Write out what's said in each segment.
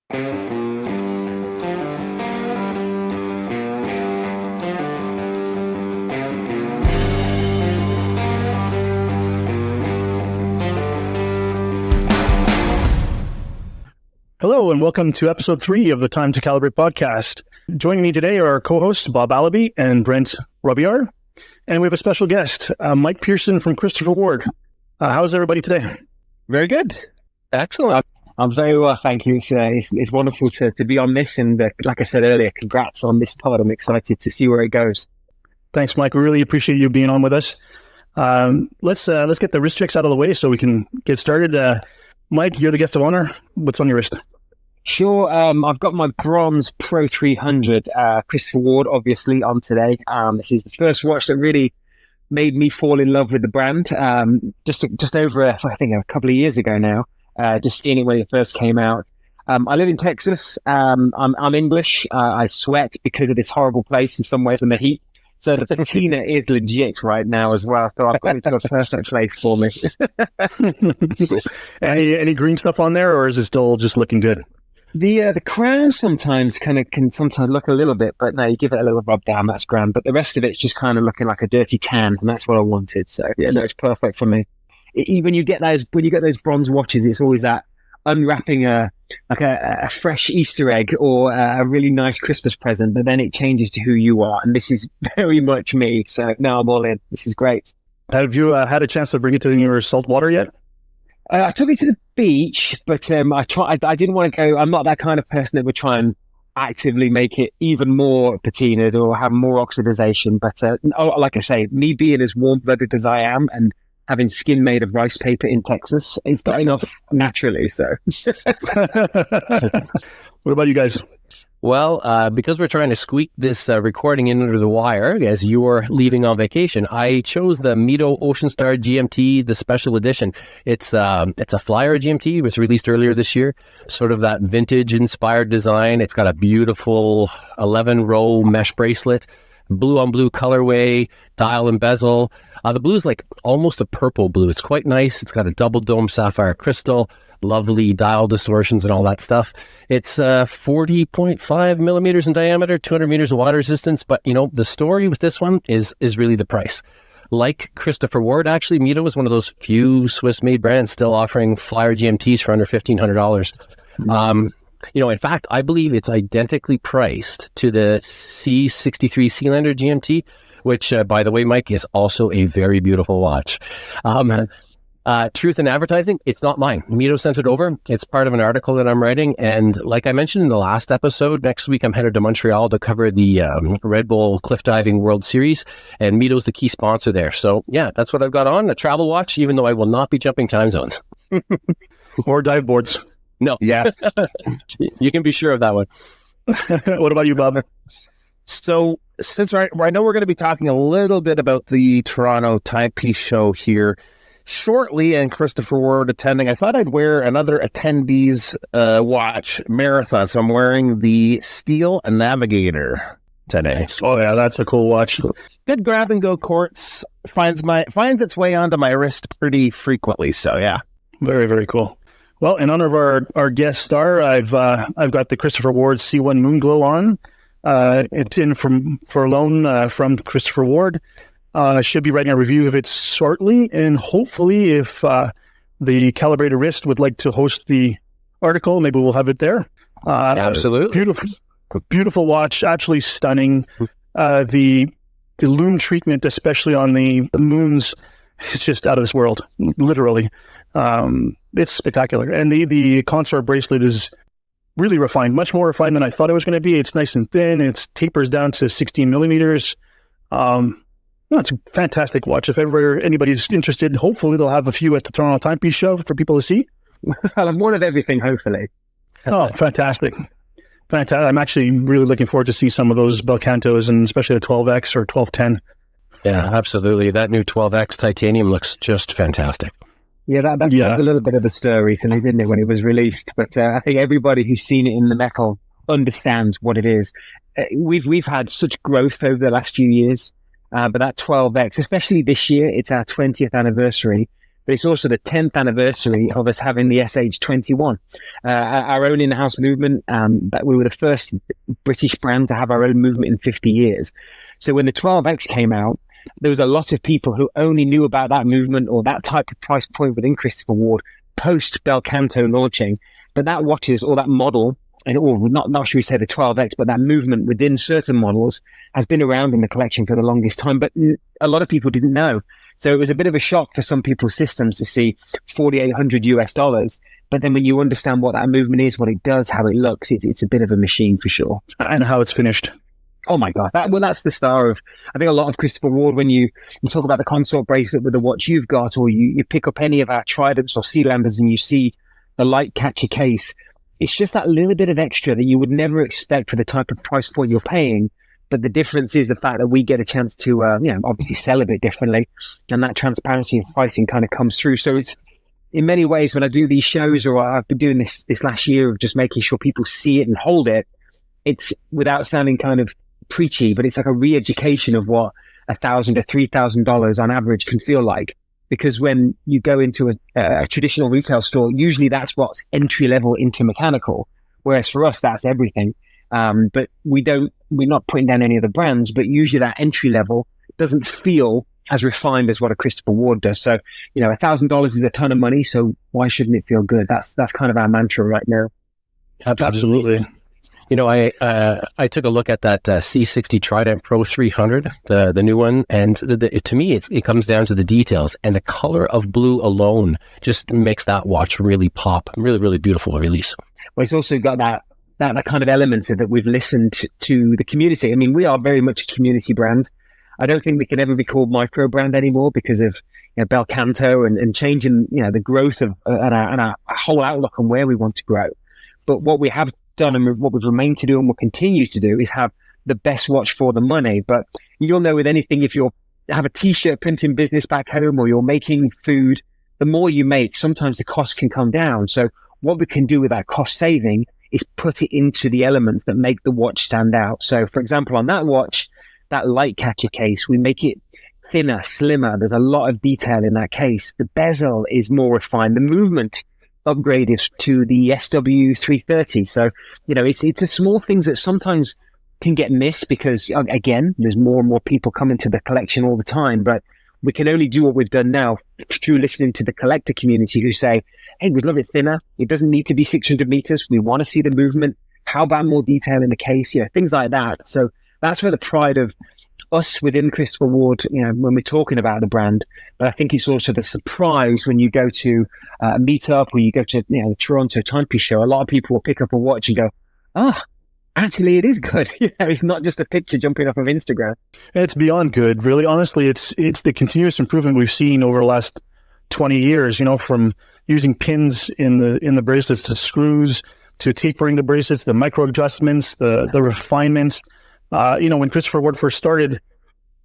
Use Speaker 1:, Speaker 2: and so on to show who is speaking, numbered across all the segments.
Speaker 1: Hello, and welcome to episode 3 of the Time to Calibrate podcast. Joining me today are our co-hosts Bob Allaby and Brent Robillard, and we have a special guest, Mike Pearson from Christopher Ward. How's everybody today?
Speaker 2: Very good.
Speaker 3: Excellent. I'm very well, thank you. It's wonderful to be on this, and like I said earlier, congrats on this pod. I'm excited to see where it goes.
Speaker 1: Thanks, Mike. We really appreciate you being on with us. Let's get the wrist checks out of the way so we can get started. Mike, you're the guest of honor. What's on your wrist?
Speaker 3: Sure. I've got my bronze Pro 300 Christopher Ward, obviously, on today. This is the first watch that really made me fall in love with the brand. Just over, I think, a couple of years ago now. Just seeing it when it first came out. I live in Texas. I'm English. I sweat because of this horrible place in some ways and the heat. So the patina is legit right now as well. So I've got it to a perfect place for me.
Speaker 1: Any green stuff on there, or is it still just looking good?
Speaker 3: The crown sometimes can look a little bit, but no, you give it a little rub down, that's grand. But the rest of it's just kind of looking like a dirty tan, and that's what I wanted. So yeah, no, it's perfect for me. When you get those bronze watches, it's always that unwrapping a fresh Easter egg or a really nice Christmas present, but then it changes to who you are, and this is very much me. So now I'm all in. This is great.
Speaker 1: Have you had a chance to bring it to your salt water yet?
Speaker 3: I took it to the beach, but I didn't want to go. I'm not that kind of person that would try and actively make it even more patinaed or have more oxidization. But like I say, me being as warm-blooded as I am and having skin made of rice paper in Texas, it's got enough naturally. So,
Speaker 1: what about you guys?
Speaker 2: Well, because we're trying to squeak this recording in under the wire as you're leaving on vacation, I chose the Mito Ocean Star GMT, the special edition. It's a flyer GMT. It was released earlier this year. Sort of that vintage-inspired design. It's got a beautiful 11-row mesh bracelet, blue on blue colorway, dial and bezel. The blue is like almost a purple blue. It's quite nice. It's got a double dome sapphire crystal, lovely dial distortions and all that stuff. It's 40.5 millimeters in diameter, 200 meters of water resistance. But, you know, the story with this one is really the price. Like Christopher Ward, actually, Mito is one of those few Swiss-made brands still offering flyer GMTs for under $1,500. You know, in fact, I believe it's identically priced to the C63 Sealander GMT, which, by the way, Mike, is also a very beautiful watch. Truth in advertising, it's not mine. Mito sent it over. It's part of an article that I'm writing. And like I mentioned in the last episode, next week I'm headed to Montreal to cover the Red Bull Cliff Diving World Series. And Mito's the key sponsor there. So yeah, that's what I've got on, a travel watch, even though I will not be jumping time zones.
Speaker 1: Or dive boards.
Speaker 2: No.
Speaker 1: Yeah.
Speaker 2: You can be sure of that one.
Speaker 1: What about you, Bob?
Speaker 2: So since I know we're going to be talking a little bit about the Toronto Timepiece Show here shortly, and Christopher Ward attending, I thought I'd wear another attendee's watch, Marathon. So I'm wearing the Steel Navigator today.
Speaker 1: Oh yeah, that's a cool watch.
Speaker 2: Good grab and go quartz. Finds its way onto my wrist pretty frequently. So yeah,
Speaker 1: very, very cool. Well, in honor of our guest star, I've got the Christopher Ward C1 Moonglow on. It's in for loan from Christopher Ward. I should be writing a review of it shortly, and hopefully, if the Calibrated Wrist would like to host the article, maybe we'll have it there.
Speaker 2: Absolutely,
Speaker 1: beautiful watch, absolutely stunning. The lume treatment, especially on the moons, is just out of this world. Literally, it's spectacular, and the consort bracelet is really refined, much more refined than I thought it was going to be. It's nice and thin. It tapers down to 16 millimeters. No, it's a fantastic watch. If ever anybody's interested, hopefully they'll have a few at the Toronto Timepiece Show for people to see.
Speaker 3: I'll have one of everything, hopefully.
Speaker 1: Oh, fantastic. I'm actually really looking forward to see some of those Cantos, and especially the 12X or 1210.
Speaker 2: Yeah, absolutely. That new 12X titanium looks just fantastic.
Speaker 3: Yeah, that's a little bit of a stir recently, didn't it, when it was released? But I think everybody who's seen it in the metal understands what it is. We've had such growth over the last few years, but that 12X, especially this year, it's our 20th anniversary. but it's also the 10th anniversary of us having the SH21, our own in-house movement. That we were the first British brand to have our own movement in 50 years. So when the 12X came out, there was a lot of people who only knew about that movement or that type of price point within Christopher Ward post Bel Canto launching. But that watches, or that model, and or not should we say the 12X, but that movement within certain models has been around in the collection for the longest time. But a lot of people didn't know. So it was a bit of a shock for some people's systems to see $4,800. But then when you understand what that movement is, what it does, how it looks, it's a bit of a machine for sure.
Speaker 1: And how it's finished.
Speaker 3: Oh my gosh. That's the star of, I think, a lot of Christopher Ward. When you talk about the consort bracelet with the watch you've got, or you pick up any of our Tridents or Sealanders and you see the light catcher case, it's just that little bit of extra that you would never expect for the type of price point you're paying. But the difference is the fact that we get a chance to, obviously sell a bit differently, and that transparency of pricing kind of comes through. So it's, in many ways, when I do these shows, or I've been doing this last year of just making sure people see it and hold it, it's, without sounding kind of preachy, but it's like a re-education of what $1,000 to $3,000 on average can feel like. Because when you go into a traditional retail store, usually that's what's entry level into mechanical. Whereas for us, that's everything. But we're not putting down any of the brands, but usually that entry level doesn't feel as refined as what a Christopher Ward does. So, $1,000 is a ton of money. So why shouldn't it feel good? That's kind of our mantra right now.
Speaker 1: Absolutely.
Speaker 2: I took a look at that C60 Trident Pro 300, the new one, and to me, it comes down to the details, and the color of blue alone just makes that watch really pop. Really, really beautiful release.
Speaker 3: Well, it's also got that kind of element of that we've listened to the community. I mean, we are very much a community brand. I don't think we can ever be called micro brand anymore because of Bel Canto and changing the growth of and our whole outlook on where we want to grow. But what we have done and what we've remained to do and will continue to do is have the best watch for the money. But you'll know with anything, if you have a t-shirt printing business back home or you're making food, the more you make, sometimes the cost can come down. So what we can do with that cost saving is put it into the elements that make the watch stand out. So for example, on that watch, that light catcher case, we make it thinner, slimmer. There's a lot of detail in that case. The bezel is more refined. The movement upgraded to the SW330. So, it's a small things that sometimes can get missed because, again, there's more and more people coming to the collection all the time. But we can only do what we've done now through listening to the collector community who say, hey, we'd love it thinner. It doesn't need to be 600 meters. We want to see the movement. How about more detail in the case? Things like that. So that's where the pride of us within Christopher Ward, when we're talking about the brand. But I think it's also the surprise when you go to a meetup or you go to the Toronto Timepiece Show. A lot of people will pick up a watch and go, actually, it is good. It's not just a picture jumping off of Instagram.
Speaker 1: It's beyond good, really. Honestly, it's the continuous improvement we've seen over the last 20 years. From using pins in the bracelets to screws to tapering the bracelets, the micro adjustments, the refinements. When Christopher Ward first started,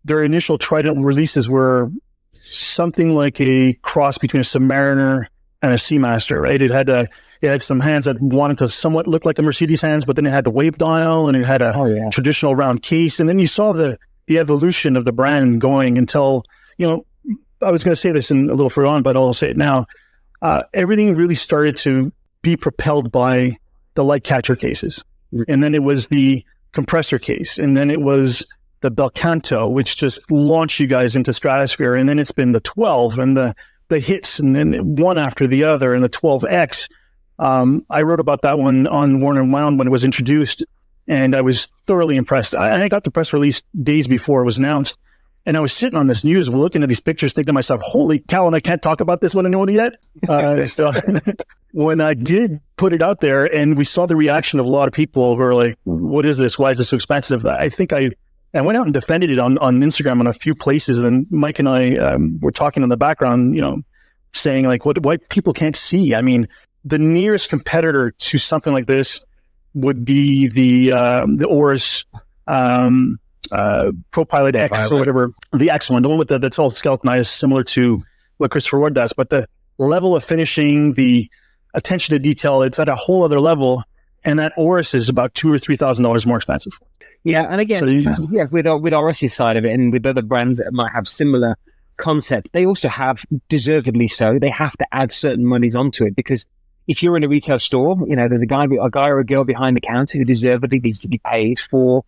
Speaker 1: their initial Trident releases were something like a cross between a Submariner and a Seamaster, right? It had some hands that wanted to somewhat look like a Mercedes hands, but then it had the wave dial and it had a traditional round case. And then you saw the evolution of the brand going until, I was going to say this a little further on, but I'll say it now. Everything really started to be propelled by the light catcher cases. And then it was the compressor case, and then it was the Bel Canto, which just launched you guys into stratosphere, and then it's been the 12 and the hits, and then one after the other, and the 12X. I wrote about that one on Worn and Wound when it was introduced, and I was thoroughly impressed. I got the press release days before it was announced, and I was sitting on this news, looking at these pictures, thinking to myself, holy cow, and I can't talk about this one anyone yet. So when I did put it out there and we saw the reaction of a lot of people who were like, what is this? Why is this so expensive? I think I went out and defended it on Instagram in a few places. And then Mike and I were talking in the background, saying like, why people can't see. I mean, the nearest competitor to something like this would be the Oris ProPilot X or whatever, the X one, the one with that's all skeletonized, similar to what Christopher Ward does. But the level of finishing, the attention to detail, it's at a whole other level. And that Oris is about $2,000 or $3,000 more expensive.
Speaker 3: Yeah, and again, with Oris's side of it, and with other brands that might have similar concept, they also have, deservedly so, they have to add certain monies onto it, because if you're in a retail store, there's a guy or a girl behind the counter who deservedly needs to be paid for,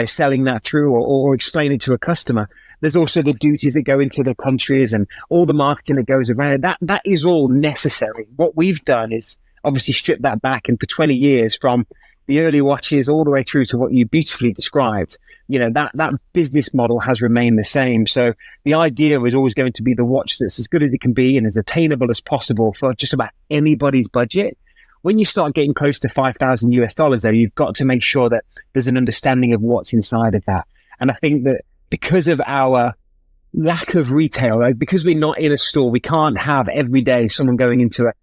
Speaker 3: selling that through or explaining to a customer. There's also the duties that go into the countries and all the marketing that goes around it. That is all necessary. What we've done is obviously strip that back, and for 20 years, from the early watches all the way through to what you beautifully described, that business model has remained the same. So the idea was always going to be the watch that's as good as it can be and as attainable as possible for just about anybody's budget. When you start getting close to $5,000 though, you've got to make sure that there's an understanding of what's inside of that. And I think that because of our lack of retail, because we're not in a store, we can't have every day someone going into a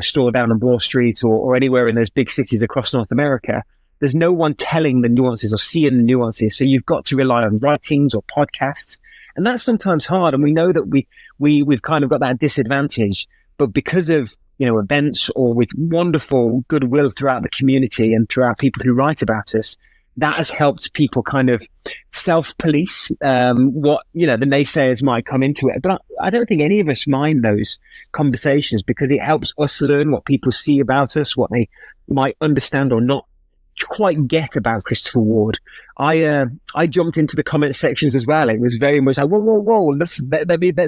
Speaker 3: store down on Broad Street or anywhere in those big cities across North America. There's no one telling the nuances or seeing the nuances. So you've got to rely on writings or podcasts. And that's sometimes hard. And we know that we've kind of got that disadvantage, but because of, events or with wonderful goodwill throughout the community and throughout people who write about us, that has helped people kind of self-police what, the naysayers might come into it. But I don't think any of us mind those conversations, because it helps us learn what people see about us, what they might understand or not quite get about Christopher Ward. I jumped into the comment sections as well. It was very much like, whoa, let's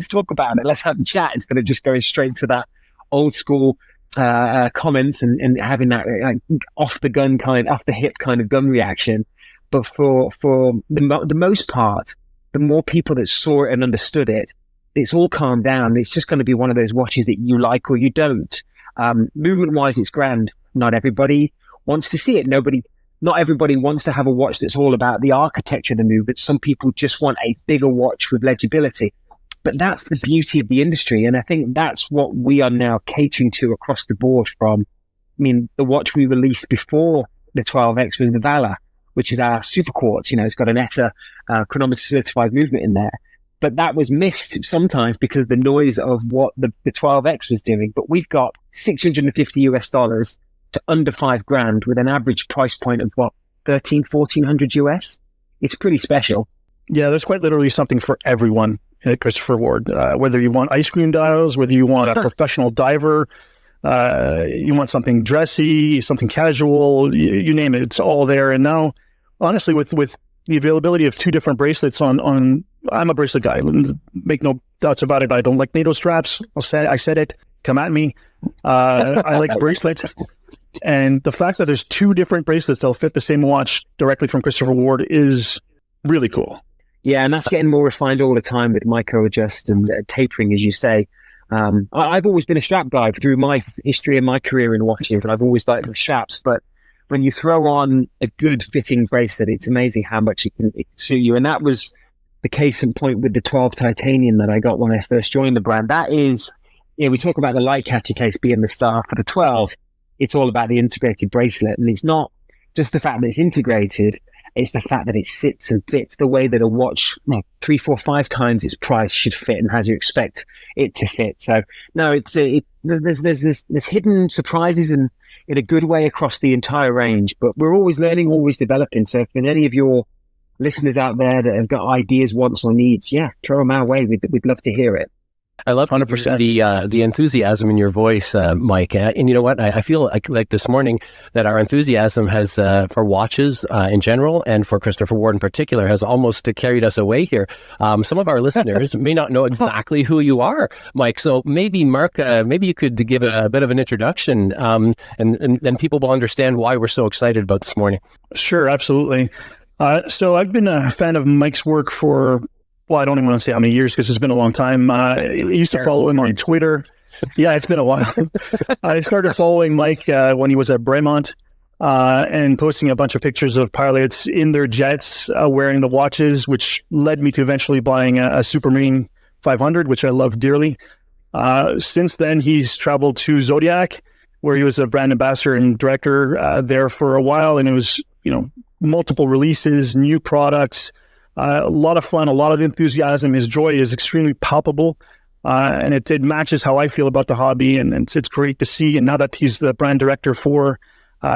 Speaker 3: talk about it. Let's have a chat, instead of just going straight to that old school comments and having that off the hip kind of gun reaction. But for the most part, the more people that saw it and understood it, it's all calmed down. It's just going to be one of those watches that you like or you don't. Movement wise, it's grand. Not everybody wants to see it. Not everybody wants to have a watch that's all about the architecture of the movement. Some people just want a bigger watch with legibility. But that's the beauty of the industry. And I think that's what we are now catering to across the board from, the watch we released before the 12X was the Valor, which is our super quartz. It's got an ETA chronometer certified movement in there. But that was missed sometimes because the noise of what the 12X was doing. But we've got $650 to under $5,000 with an average price point of what, 1,400 US. It's pretty special.
Speaker 1: Yeah, there's quite literally something for everyone at Christopher Ward. Whether you want ice cream dials, whether you want a professional diver, you want something dressy, something casual, you name it, it's all there. And now, honestly, with the availability of two different bracelets on I'm a bracelet guy. Make no doubts about it. I don't like NATO straps. I said it. Come at me. I like bracelets. And the fact that there's two different bracelets that'll fit the same watch directly from Christopher Ward is really cool.
Speaker 3: Yeah, and that's getting more refined all the time with micro adjust and tapering, as you say. I've always been a strap guy through my history and my career in watches, and I've always liked the straps. But when you throw on a good fitting bracelet, it's amazing how much it can suit you. And that was the case in point with the 12 titanium that I got when I first joined the brand. That is, we talk about the light catcher case being the star. For the 12, it's all about the integrated bracelet. And it's not just the fact that it's integrated, it's the fact that it sits and fits the way that a watch 3, 4, 5 times its price should fit and as you expect it to fit. So no, there's hidden surprises in a good way across the entire range, but we're always learning, always developing. So if any of your listeners out there that have got ideas, wants or needs, throw them our way. We'd love to hear it.
Speaker 2: I love 100% the enthusiasm in your voice, Mike. And you know what? I feel like this morning that our enthusiasm has for watches in general and for Christopher Ward in particular has almost carried us away here. Some of our listeners may not know exactly who you are, Mike. So maybe Marc, maybe you could give a bit of an introduction, and then people will understand why we're so excited about this morning.
Speaker 1: Sure, absolutely. So I've been a fan of Mike's work for, well, I don't even want to say how many years because it's been a long time. I used to follow him on Twitter. Yeah, it's been a while. I started following Mike when he was at Bremont and posting a bunch of pictures of pilots in their jets wearing the watches, which led me to eventually buying a Supermarine 500, which I love dearly. Since then, he's traveled to Zodiac, where he was a brand ambassador and director there for a while. And it was, multiple releases, new products, a lot of fun, a lot of enthusiasm. His joy is extremely palpable, and it matches how I feel about the hobby, and it's great to see. And now that he's the brand director for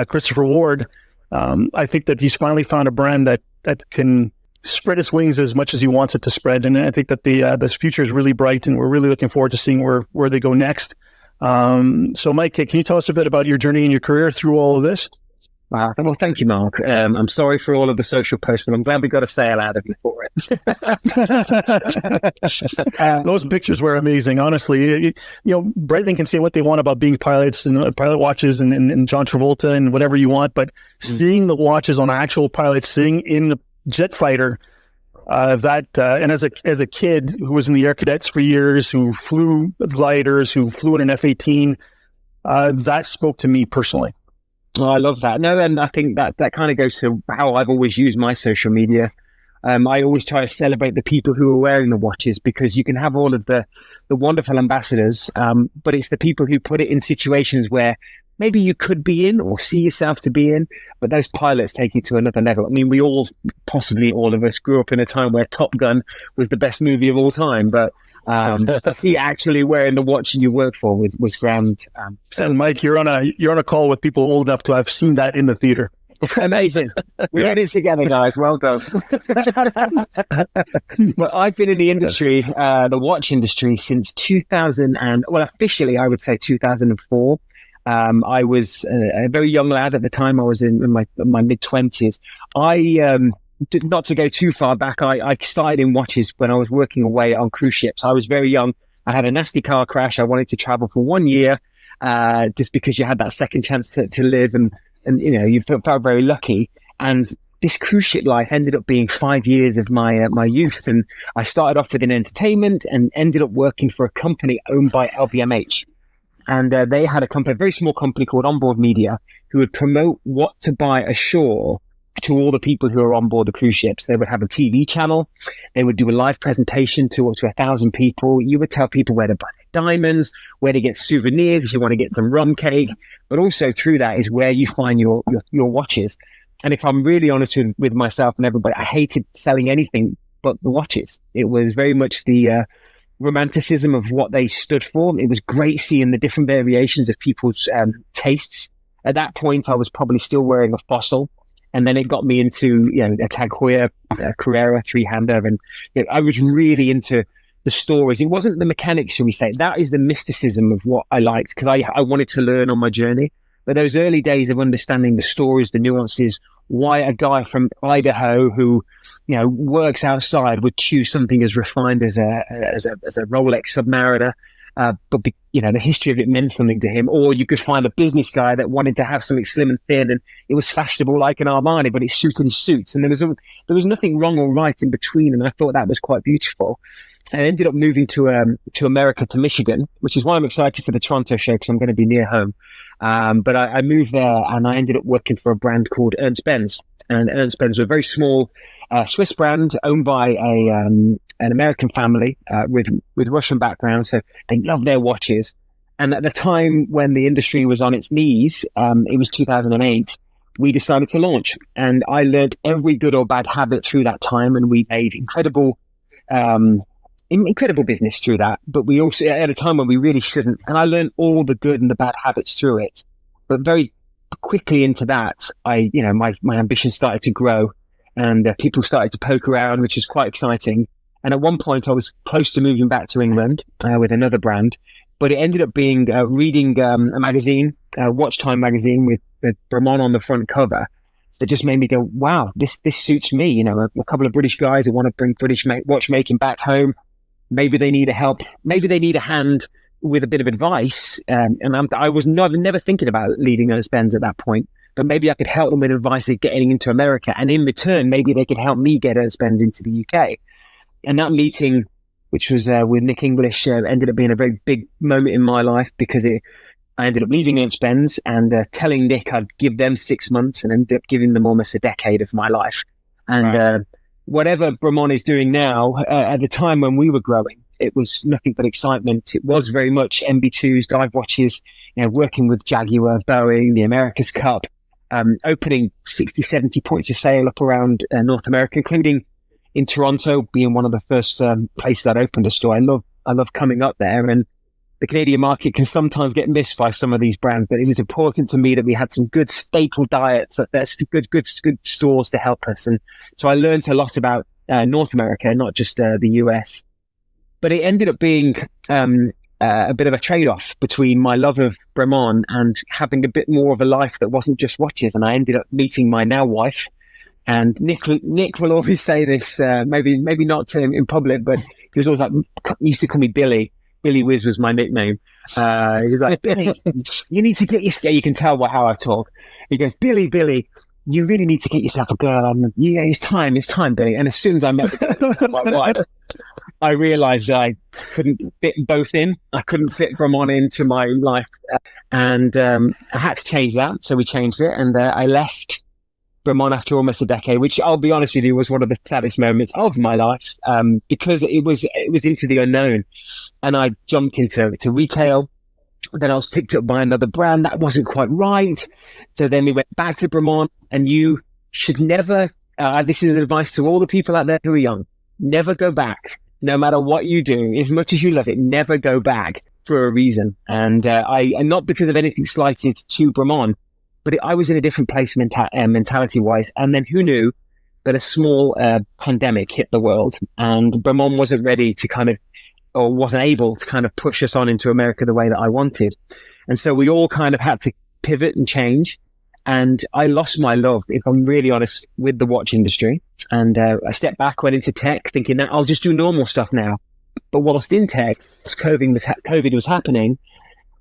Speaker 1: Christopher Ward, I think that he's finally found a brand that can spread its wings as much as he wants it to spread. And I think that this future is really bright, and we're really looking forward to seeing where they go next. So, Mike, can you tell us a bit about your journey and your career through all of this?
Speaker 3: Well, thank you, Mark. I'm sorry for all of the social posts, but I'm glad we got a sale out of you for it.
Speaker 1: Those pictures were amazing, honestly. Breitling can say what they want about being pilots and pilot watches and John Travolta and whatever you want, but seeing the watches on actual pilots sitting in the jet fighter, and as a kid who was in the Air Cadets for years, who flew gliders, who flew in an F-18, that spoke to me personally.
Speaker 3: Oh, I love that. No, and I think that kind of goes to how I've always used my social media. I always try to celebrate the people who are wearing the watches, because you can have all of the wonderful ambassadors, but it's the people who put it in situations where maybe you could be in or see yourself to be in, but those pilots take you to another level. I mean, possibly all of us grew up in a time where Top Gun was the best movie of all time, but to see actually wearing the watch you work for was grand.
Speaker 1: And Mike, you're on a call with people old enough to have seen that in the theater.
Speaker 3: Amazing. We did it together, guys. Well done. Well, I've been in the industry, the watch industry, since 2000, officially I would say 2004. I was a very young lad at the time. I was in my mid-20s. Not to go too far back, I started in watches when I was working away on cruise ships. I was very young. I had a nasty car crash. I wanted to travel for 1 year, just because you had that second chance to live, and you felt very lucky. And this cruise ship life ended up being 5 years of my youth. And I started off within entertainment and ended up working for a company owned by LVMH. And they had a very small company called Onboard Media, who would promote what to buy ashore to all the people who are on board the cruise ships. They would have a TV channel. They would do a live presentation to up to 1,000 people. You would tell people where to buy their diamonds, where to get souvenirs if you want to get some rum cake. But also through that is where you find your watches. And if I'm really honest with myself and everybody, I hated selling anything but the watches. It was very much the romanticism of what they stood for. It was great seeing the different variations of people's tastes. At that point, I was probably still wearing a Fossil. And then it got me into, a Tag Heuer, Carrera, three-hander. And I was really into the stories. It wasn't the mechanics, shall we say. That is the mysticism of what I liked, because I wanted to learn on my journey. But those early days of understanding the stories, the nuances, why a guy from Idaho who, works outside would choose something as refined as a Rolex Submariner. But the history of it meant something to him. Or you could find a business guy that wanted to have something slim and thin, and it was fashionable like an Armani, but it suited his suits. And there was nothing wrong or right in between. And I thought that was quite beautiful. I ended up moving to America, to Michigan, which is why I'm excited for the Toronto show, because I'm going to be near home. But I moved there, and I ended up working for a brand called Ernst Benz. And Ernst Benz was a very small Swiss brand owned by an American family with Russian background. So they love their watches. And at the time when the industry was on its knees, it was 2008, we decided to launch. And I learned every good or bad habit through that time. And we made incredible business through that. But we also, at a time when we really shouldn't. And I learned all the good and the bad habits through it. But very quickly into that, my ambition started to grow, and people started to poke around, which is quite exciting. And at one point I was close to moving back to England with another brand, but it ended up being reading a magazine, Watch Time magazine with Bremont on the front cover, that just made me go, wow, this suits me. A couple of British guys who want to bring British watchmaking back home. Maybe they need maybe they need a hand with a bit of advice. And I was never thinking about leading Ernst Benz at that point, but maybe I could help them with advice of getting into America. And in return, maybe they could help me get Ernst Benz into the UK. And that meeting, which was with Nick English, ended up being a very big moment in my life, because I ended up leaving Ernst Benz and telling Nick I'd give them 6 months, and ended up giving them almost a decade of my life. And whatever Bremont is doing now, at the time when we were growing, it was nothing but excitement. It was very much MB2s, dive watches, working with Jaguar, Boeing, the America's Cup, opening 60, 70 points of sale up around North America, including in Toronto, being one of the first places I'd opened a store. I love coming up there, and the Canadian market can sometimes get missed by some of these brands, but it was important to me that we had some good staple diets, that's good stores to help us. And so I learned a lot about North America, not just the US. But it ended up being a bit of a trade-off between my love of Bremont and having a bit more of a life that wasn't just watches. And I ended up meeting my now wife. And Nick will always say this, maybe not to him in public, but he was always like, he used to call me Billy. Billy Whiz was my nickname. He was like, Billy, you need to get your, you can tell by how I talk. He goes, Billy, you really need to get yourself a girl. Yeah, it's time, Billy. And as soon as I met my wife, I realized that I couldn't fit both in. I couldn't fit Bremont into my life. And I had to change that. So we changed it. And I left Bremont after almost a decade, which I'll be honest with you was one of the saddest moments of my life, because it was into the unknown. And I jumped into retail. Then I was picked up by another brand that wasn't quite right. So then we went back to Bremont, and you should never, this is advice to all the people out there who are young, never go back. No matter what you do, as much as you love it, never go back for a reason. And and not because of anything slighted to Bremont, but I was in a different place mentality wise. And then who knew that a small pandemic hit the world, and Bremont wasn't ready to kind of, or wasn't able to kind of push us on into America the way that I wanted. And so we all kind of had to pivot and change. And I lost my love, if I'm really honest, with the watch industry. And I stepped back, went into tech, thinking that I'll just do normal stuff now. But whilst in tech, as COVID was happening,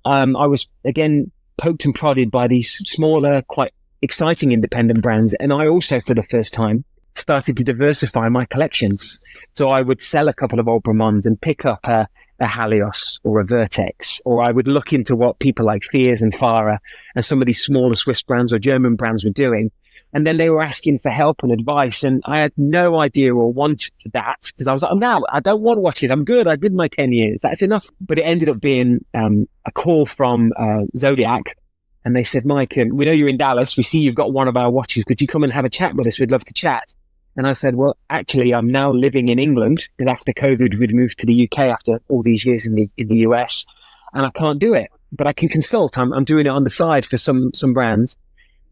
Speaker 3: I was again poked and prodded by these smaller, quite exciting independent brands. And I also, for the first time, started to diversify my collections. So I would sell a couple of old Bremonts and pick up a Halios or a Vertex, or I would look into what people like Fears and Farah and some of these smaller Swiss brands or German brands were doing. And then they were asking for help and advice. And I had no idea or wanted that, because I was like, no, I don't want to watch it. I'm good. I did my 10 years. That's enough. But it ended up being a call from Zodiac. And they said, Mike, we know you're in Dallas. We see you've got one of our watches. Could you come and have a chat with us? We'd love to chat. And I said, well, actually, I'm now living in England, because after COVID, we'd moved to the UK after all these years in the US, and I can't do it, but I can consult. I'm doing it on the side for some brands.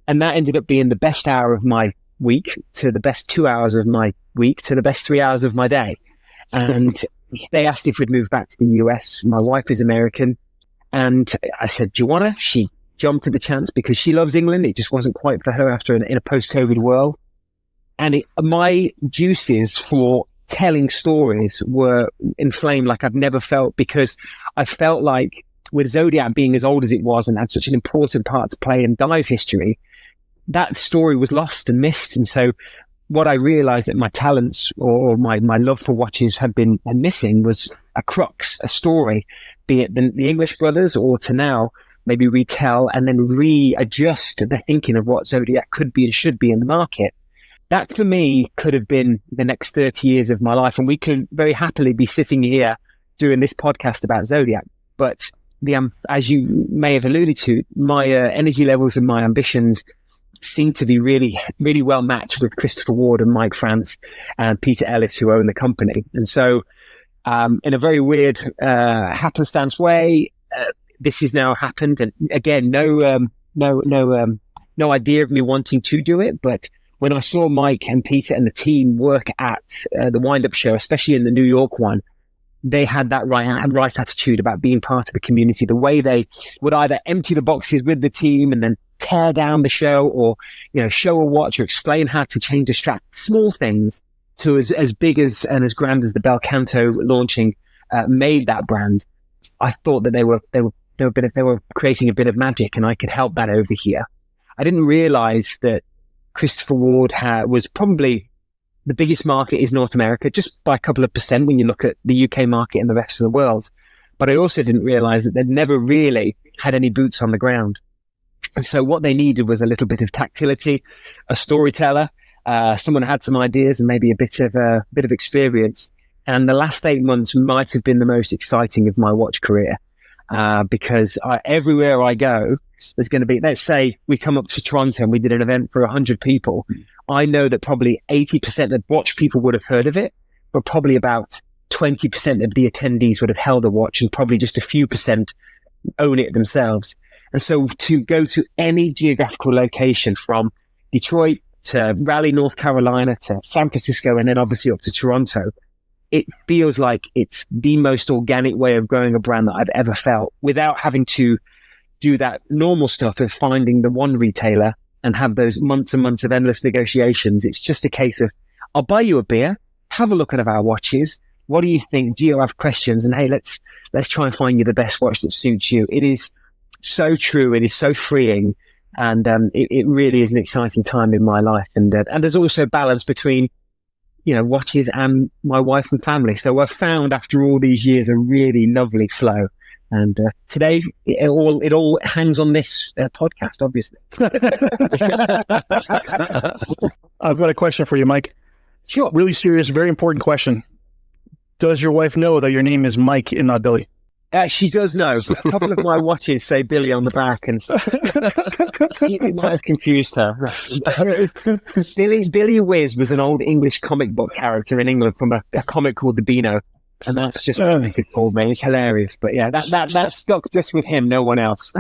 Speaker 3: And that ended up being the best hour of my week to the best 2 hours of my week to the best 3 hours of my day. And they asked if we'd move back to the US. My wife is American. And I said, do you want to? She jumped at the chance because she loves England. It just wasn't quite for her after in a post-COVID world. And my juices for telling stories were inflamed like I've never felt, because I felt like with Zodiac being as old as it was and had such an important part to play in dive history, that story was lost and missed. And so what I realized that my talents or my love for watches had been missing was a crux, a story, be it the English brothers or to now maybe retell and then readjust the thinking of what Zodiac could be and should be in the market. That for me could have been the next 30 years of my life. And we could very happily be sitting here doing this podcast about Zodiac. But as you may have alluded to, my energy levels and my ambitions seem to be really, really well matched with Christopher Ward and Mike France and Peter Ellis, who own the company. And so in a very weird happenstance way, this has now happened. And again, no idea of me wanting to do it, but when I saw Mike and Peter and the team work at the wind-up show, especially in the New York one, they had that right attitude about being part of a community. The way they would either empty the boxes with the team and then tear down the show, or show a watch or explain how to change a strap, small things, to as big as and as grand as the Bel Canto launching made that brand. I thought that they were creating a bit of magic, and I could help that over here. I didn't realize that Christopher Ward was probably the biggest market is North America, just by a couple of percent when you look at the UK market and the rest of the world. But I also didn't realize that they'd never really had any boots on the ground. And so what they needed was a little bit of tactility, a storyteller, someone who had some ideas and maybe a bit of experience. And the last 8 months might have been the most exciting of my watch career. Because everywhere I go, there's going to be, let's say we come up to Toronto and we did an event for 100 people. I know that probably 80% of watch people would have heard of it, but probably about 20% of the attendees would have held a watch, and probably just a few percent own it themselves. And so to go to any geographical location from Detroit to Raleigh, North Carolina, to San Francisco, and then obviously up to Toronto, it feels like it's the most organic way of growing a brand that I've ever felt, without having to do that normal stuff of finding the one retailer and have those months and months of endless negotiations. It's just a case of, I'll buy you a beer, have a look at our watches. What do you think? Do you have questions? And hey, let's try and find you the best watch that suits you. It is so true. It is so freeing. And it really is an exciting time in my life. And there's also balance between, watches and my wife and family. So I've found after all these years a really lovely flow. And today it all hangs on this podcast, obviously.
Speaker 1: I've got a question for you, Mike.
Speaker 3: Sure.
Speaker 1: Really serious, very important question. Does your wife know that your name is Mike and not Billy?
Speaker 3: She does know. A couple of my watches say Billy on the back, and it might have confused her. Billy Whiz was an old English comic book character in England from a comic called The Beano, and that's just what they could call me. It's hilarious, but yeah, that stuck just with him, no one else.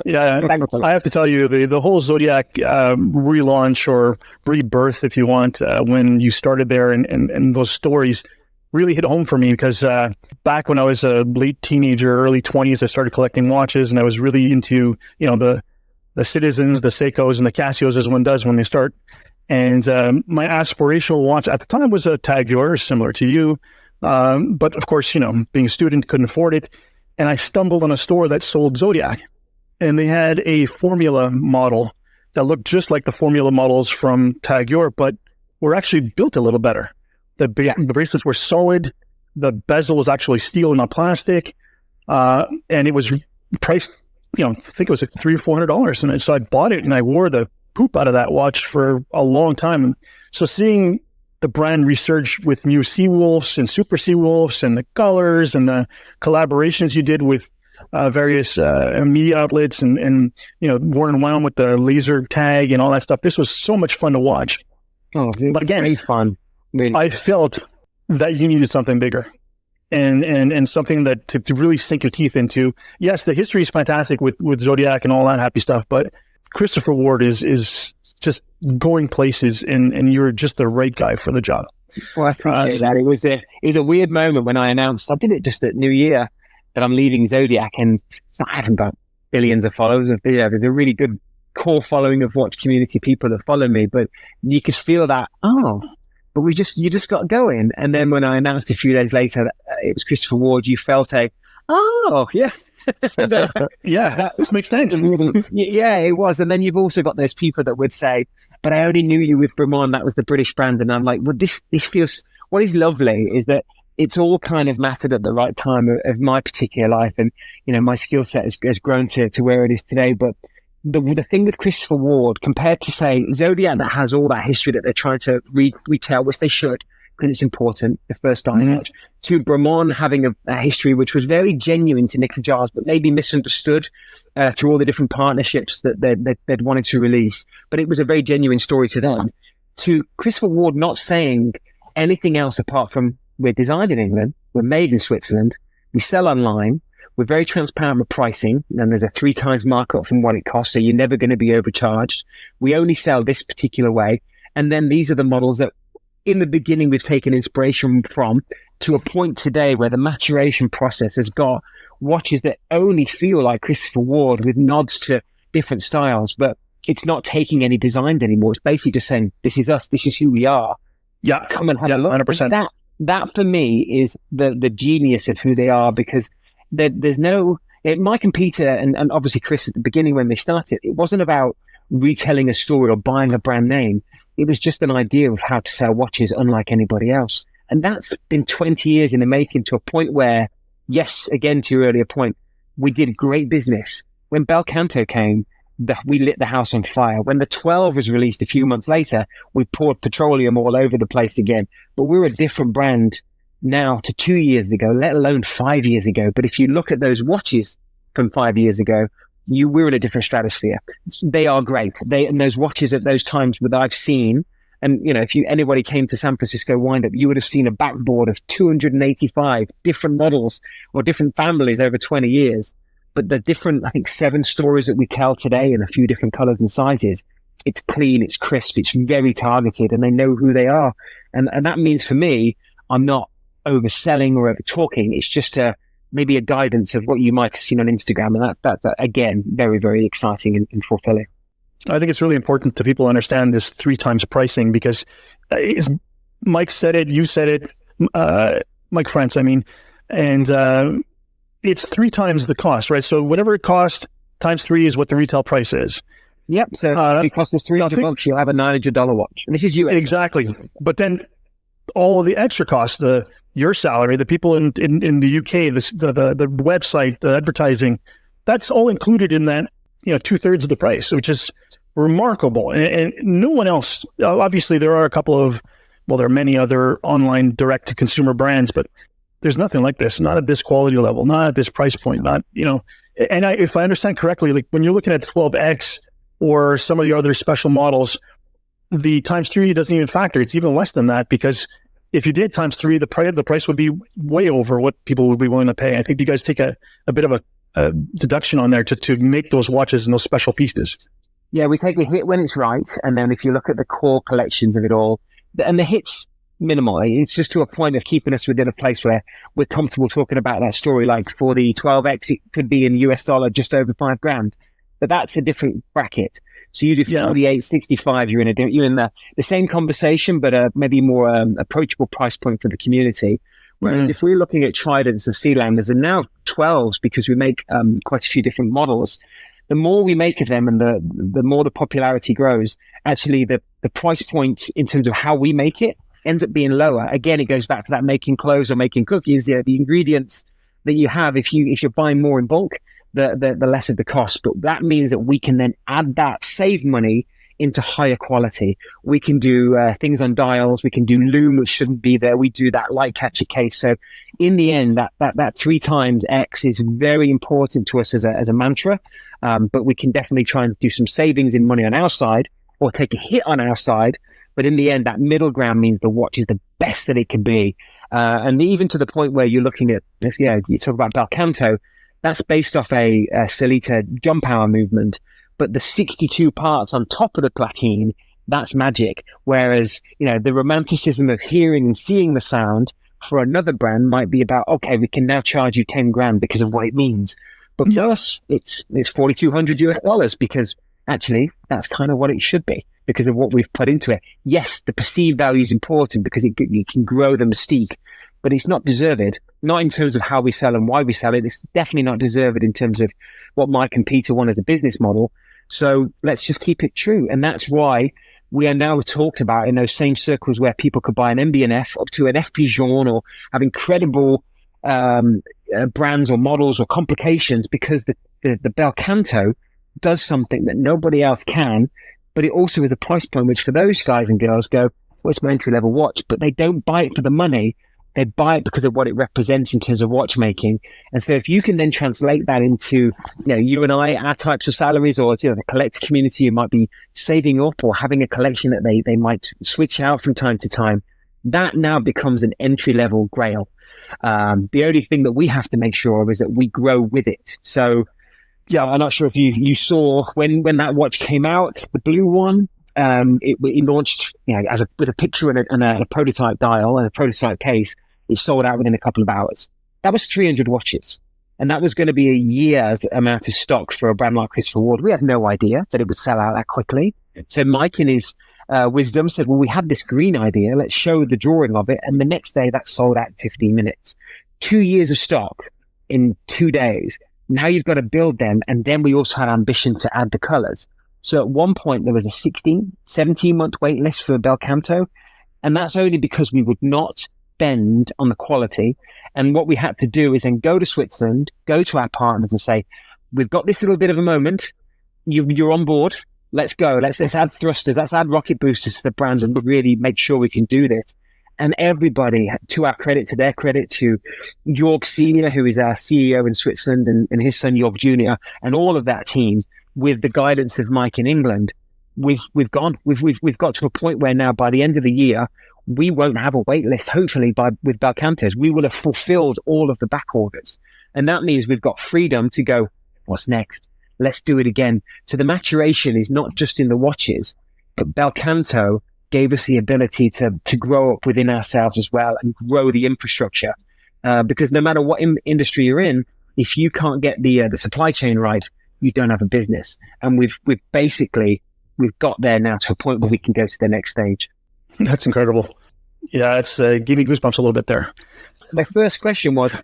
Speaker 1: Yeah, I have to tell you, the whole Zodiac relaunch or rebirth, if you want, when you started there, and those stories really hit home for me, because back when I was a late teenager, early 20s, I started collecting watches, and I was really into, the Citizens, the Seikos, and the Casios, as one does when they start. And my aspirational watch at the time was a Tag Heuer, similar to you. But of course, being a student, couldn't afford it. And I stumbled on a store that sold Zodiac, and they had a Formula model that looked just like the Formula models from Tag Heuer, but were actually built a little better. The bracelets were solid. The bezel was actually steel and not plastic. And it was priced, I think it was like $300 or $400. And so I bought it, and I wore the poop out of that watch for a long time. So seeing the brand resurge with new Seawolves and Super Seawolves and the colors and the collaborations you did with various media outlets and Warren Wound with the laser tag and all that stuff. This was so much fun to watch.
Speaker 3: Oh, but again, very fun. Really.
Speaker 1: I felt that you needed something bigger and something that to really sink your teeth into. Yes, the history is fantastic with Zodiac and all that happy stuff, but Christopher Ward is just going places, and you're just the right guy for the job.
Speaker 3: Well, I appreciate that. It was a weird moment when I announced, I did it just at New Year, that I'm leaving Zodiac, and I haven't got billions of followers. There's a really good core following of watch community people that follow me, but you could feel that, but you just got going. And then when I announced a few days later that it was Christopher Ward, you felt yeah.
Speaker 1: Yeah, this makes sense.
Speaker 3: Yeah, it was. And then you've also got those people that would say, but I only knew you with Bremont, that was the British brand. And I'm like, well, this feels, what is lovely is that it's all kind of mattered at the right time of my particular life. And, my skill set has grown to where it is today. But the thing with Christopher Ward, compared to, say, Zodiac, that has all that history that they're trying to retell, which they should, because it's important, the first time watch, to Bremont having a history which was very genuine to Nick and Giles, but maybe misunderstood through all the different partnerships that they'd wanted to release. But it was a very genuine story to them. To Christopher Ward not saying anything else apart from, we're designed in England, we're made in Switzerland, we sell online, we're very transparent with pricing, and there's a 3 times markup from what it costs, so you're never going to be overcharged. We only sell this particular way. And then these are the models that in the beginning we've taken inspiration from, to a point today where the maturation process has got watches that only feel like Christopher Ward with nods to different styles, but it's not taking any designs anymore. It's basically just saying, this is us, this is who we are.
Speaker 1: Yeah,
Speaker 3: come and have a look.
Speaker 1: 100%.
Speaker 3: That for me is the genius of who they are, because there's no, Mike and Peter and obviously Chris at the beginning when they started, it wasn't about retelling a story or buying a brand name. It was just an idea of how to sell watches unlike anybody else. And that's been 20 years in the making, to a point where, yes, again, to your earlier point, we did great business. When Bel Canto came, we lit the house on fire. When the 12 was released a few months later, we poured petroleum all over the place again. But we're a different brand now to 2 years ago, let alone 5 years ago. But if you look at those watches from 5 years ago, we're in a different stratosphere. They are great. And those watches at those times that I've seen, and if anybody came to San Francisco Wind Up, you would have seen a backboard of 285 different models or different families over 20 years. But the different, I think, 7 stories that we tell today in a few different colors and sizes, it's clean, it's crisp, it's very targeted, and they know who they are. And that means for me, I'm not overselling or over talking. It's just maybe a guidance of what you might have seen on Instagram. And that's again, very, very exciting and fulfilling.
Speaker 1: I think it's really important to people understand this 3 times pricing, because Mike said it, you said it, Mike France, I mean, and it's 3 times the cost, right? So whatever it costs times 3 is what the retail price is.
Speaker 3: Yep. So if it costs us $300, you'll have a $900 watch. And this is you.
Speaker 1: Exactly. But then all of the extra costs, your salary, the people in the UK, the website, the advertising, that's all included in that, 2/3 of the price, which is remarkable. And no one else, obviously there are a couple of, there are many other online direct to consumer brands, but there's nothing like this, not at this quality level, not at this price point, not, and if I understand correctly, like when you're looking at 12X or some of the other special models, the times 3 doesn't even factor. It's even less than that, because if you did times 3, the price would be way over what people would be willing to pay. I think you guys take a bit of a deduction on there to make those watches and those special pieces.
Speaker 3: Yeah, we take a hit when it's right. And then if you look at the core collections of it all, and the hits minimal, it's just to a point of keeping us within a place where we're comfortable talking about that story. Like for the 12X, it could be in US dollar just over $5,000, but that's a different bracket. So you do 48, 65, you're in the same conversation, but maybe more approachable price point for the community. Whereas if we're looking at Tridents and Sealanders, and now 12s, because we make quite a few different models, the more we make of them and the more the popularity grows, actually the price point in terms of how we make it ends up being lower. Again, it goes back to that making clothes or making cookies, the ingredients that you have, if you're buying more in bulk, the less of the cost. But that means that we can then add that, save money into higher quality. We can do things on dials. We can do loom, which shouldn't be there. We do that light catcher case. So in the end, that 3 times X is very important to us as a mantra. But we can definitely try and do some savings in money on our side, or take a hit on our side. But in the end, that middle ground means the watch is the best that it can be. And even to the point where you're looking at this, you talk about Bel Canto, that's based off a Celita jump hour movement, but the 62 parts on top of the platine, that's magic. Whereas, the romanticism of hearing and seeing the sound for another brand might be about, okay, we can now charge you $10,000 because of what it means. But for us, it's $4,200 because actually that's kind of what it should be, because of what we've put into it. Yes, the perceived value is important because it can grow the mystique, but it's not deserved, not in terms of how we sell and why we sell it. It's definitely not deserved in terms of what Mike and Peter want as a business model. So let's just keep it true. And that's why we are now talked about in those same circles where people could buy an MB&F up to an FP Jaune or have incredible brands or models or complications, because the Bel Canto does something that nobody else can, but it also is a price point which for those guys and girls go, well, it's my entry level watch, but they don't buy it for the money. They buy it because of what it represents in terms of watchmaking. And so if you can then translate that into, you and I, our types of salaries, or the collector community who might be saving up or having a collection that they might switch out from time to time, that now becomes an entry level grail. The only thing that we have to make sure of is that we grow with it. So yeah, I'm not sure if you saw when that watch came out, the blue one, it launched, with a picture and a prototype dial and a prototype case. It sold out within a couple of hours. That was 300 watches. And that was going to be a year's amount of stock for a brand like Christopher Ward. We had no idea that it would sell out that quickly. So Mike, in his wisdom, said, well, we had this green idea. Let's show the drawing of it. And the next day that sold out in 15 minutes. 2 years of stock in 2 days. Now you've got to build them. And then we also had ambition to add the colors. So at one point there was a 17-month wait list for Bel Canto. And that's only because we would not bend on the quality. And what we had to do is then go to Switzerland, go to our partners and say, we've got this little bit of a moment. You're on board. Let's go. Let's add thrusters. Let's add rocket boosters to the brands and really make sure we can do this. And everybody, to our credit, to their credit, to Jörg Senior, who is our CEO in Switzerland, and his son Jörg Junior, and all of that team, with the guidance of Mike in England, we've got to a point where now by the end of the year, we won't have a wait list, hopefully, with Bel Cantos. We will have fulfilled all of the back orders. And that means we've got freedom to go, what's next? let's do it again. So the maturation is not just in the watches, but Canto gave us the ability to grow up within ourselves as well and grow the infrastructure. Because no matter what industry you're in, if you can't get the supply chain right, you don't have a business. And we've got there now to a point where we can go to the next stage.
Speaker 1: That's incredible. Yeah, it's gave me goosebumps a little bit there.
Speaker 3: My first question was,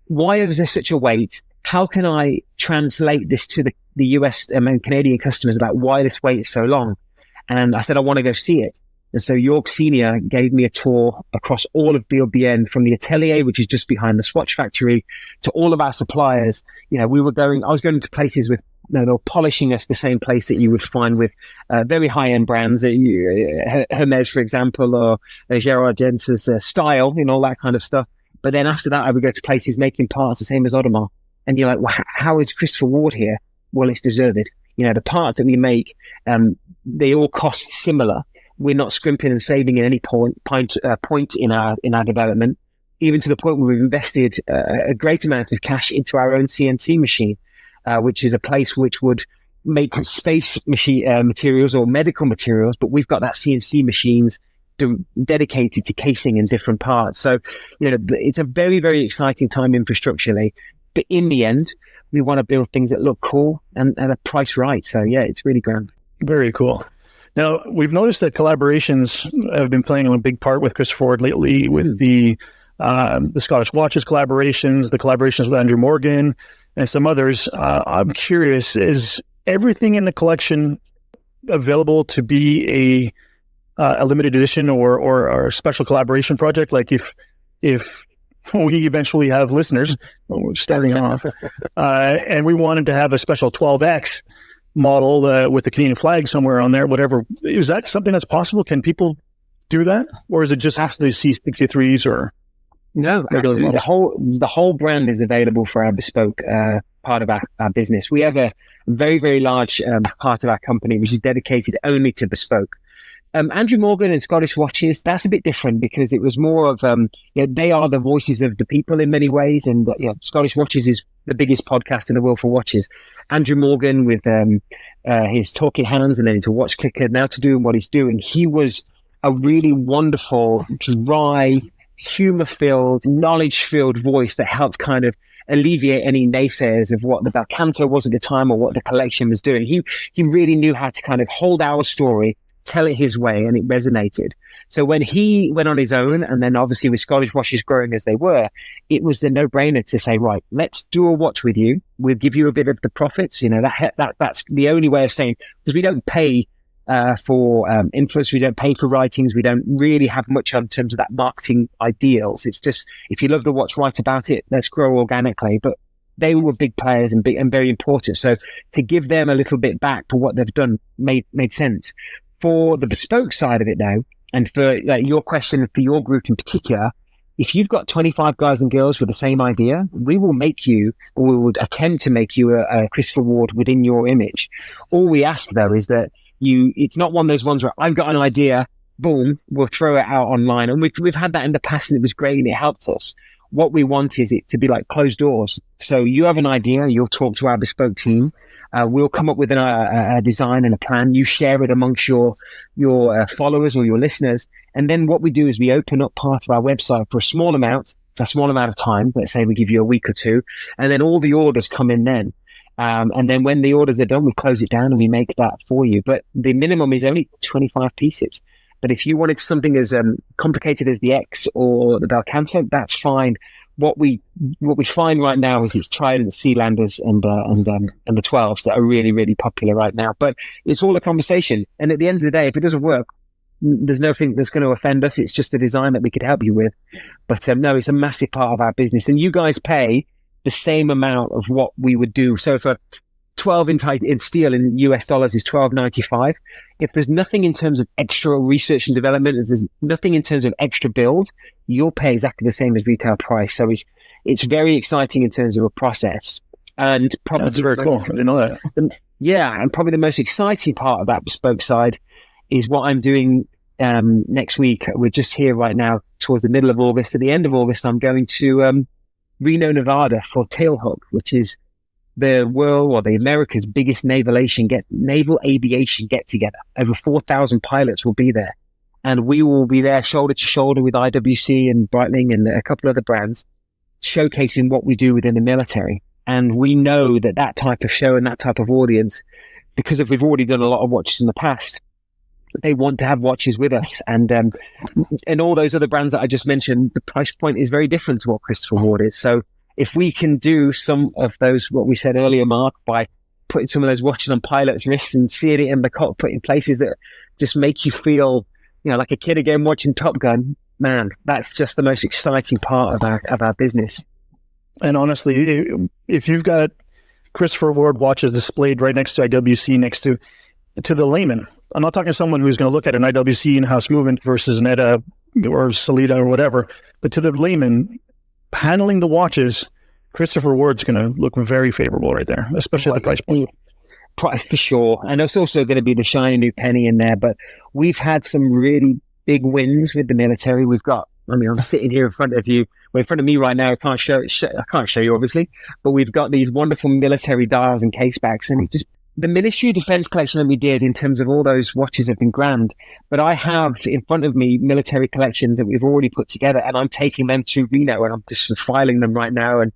Speaker 3: why is there such a wait? How can I translate this to the US and Canadian customers about why this wait is so long? And I said, I want to go see it. And so York Senior gave me a tour across all of BLBN, from the atelier, which is just behind the swatch factory, to all of our suppliers. I was going to places with, they were polishing us the same place that you would find with very high-end brands, Hermes, for example, or Gerard Genta's Style, all that kind of stuff. But then after that, I would go to places making parts the same as Audemars. And you're like, well, how is Christopher Ward here? Well, it's deserved. The parts that we make, they all cost similar. We're not scrimping and saving at any point in our development, even to the point where we've invested a great amount of cash into our own CNC machine, which is a place which would make space machine materials or medical materials, but we've got that CNC machines dedicated to casing and different parts. So, it's a very, very exciting time infrastructurally, but in the end, we want to build things that look cool and are priced right. So yeah, it's really grand.
Speaker 1: Very cool. Now, we've noticed that collaborations have been playing a big part with Christopher Ward lately, with the Scottish Watches collaborations, the collaborations with Andrew Morgan, and some others. I'm curious, is everything in the collection available to be a limited edition or a special collaboration project? Like if we eventually have listeners, we're starting off, and we wanted to have a special 12X model with the Canadian flag somewhere on there, whatever. Is that something that's possible? Can people do that? Or is it just the C63s or?
Speaker 3: No, absolutely. The whole brand is available for our bespoke part of our business. We have a very, very large part of our company which is dedicated only to bespoke. Andrew Morgan and Scottish Watches, that's a bit different because it was more of, they are the voices of the people in many ways. And Scottish Watches is the biggest podcast in the world for watches. Andrew Morgan with his Talking Hands and then into Watch Clicker, now to doing what he's doing. He was a really wonderful, dry, humor-filled, knowledge-filled voice that helped kind of alleviate any naysayers of what the Canto was at the time or what the collection was doing. He really knew how to kind of hold our story, tell it his way, and it resonated. So when he went on his own, and then obviously with Scottish Watches growing as they were, it was a no-brainer to say, right, let's do a watch with you. We'll give you a bit of the profits. That's the only way of saying, because we don't pay for influence, we don't pay for writings, we don't really have much in terms of that marketing ideals. It's just, if you love the watch, write about it, let's grow organically. But they were big players and very important. So to give them a little bit back for what they've done made sense. For the bespoke side of it now, and for your question, for your group in particular, if you've got 25 guys and girls with the same idea, we will make you, or we would attempt to make you a Christopher Ward within your image. All we ask though is that it's not one of those ones where I've got an idea, boom, we'll throw it out online. And we've had that in the past and it was great and it helped us. What we want is it to be like closed doors. So you have an idea, you'll talk to our bespoke team. We'll come up with a design and a plan. You share it amongst your followers or your listeners. And then what we do is we open up part of our website for a small amount of time. Let's say we give you a week or two, and then all the orders come in then. And then when the orders are done, we close it down and we make that for you. But the minimum is only 25 pieces. But if you wanted something as complicated as the X or the Canto, that's fine. What we find right now is it's Trident, Sealanders, and the 12s that are really, really popular right now. But it's all a conversation. And at the end of the day, if it doesn't work, there's nothing that's going to offend us. It's just a design that we could help you with. But no, it's a massive part of our business. And you guys pay the same amount of what we would do. So for 12 in steel in US dollars is $12.95. If there's nothing in terms of extra research and development, if there's nothing in terms of extra build, you'll pay exactly the same as retail price. So it's very exciting in terms of a process. And probably
Speaker 1: that's very cool. I didn't know that.
Speaker 3: And probably the most exciting part of that bespoke side is what I'm doing next week. We're just here right now towards the middle of August. At the end of August, I'm going to Reno, Nevada for Tailhook, which is the world or the America's biggest naval aviation get together. Over 4,000 pilots will be there, and we will be there shoulder to shoulder with IWC and Breitling and a couple of other brands, showcasing what we do within the military. And we know that type of show and that type of audience, because we've already done a lot of watches in the past, they want to have watches with us. And all those other brands that I just mentioned, the price point is very different to what Christopher Ward is. So if we can do some of those, what we said earlier, Mark, by putting some of those watches on pilots' wrists and seeing it in the cockpit in places that just make you feel, like a kid again watching Top Gun, man, that's just the most exciting part of our business.
Speaker 1: And honestly, if you've got Christopher Ward watches displayed right next to IWC, next to the layman, I'm not talking to someone who's going to look at an IWC in-house movement versus an ETA or Salida or whatever, but to the layman, paneling the watches, Christopher Ward's going to look very favorable right there, especially at the price point.
Speaker 3: For sure. And it's also going to be the shiny new penny in there, but we've had some really big wins with the military. I'm sitting here in front of you, in front of me right now. I can't show you, obviously, but we've got these wonderful military dials and casebacks, and just the Ministry of Defense collection that we did in terms of all those watches have been grand. But I have in front of me military collections that we've already put together, and I'm taking them to Reno, and I'm just filing them right now and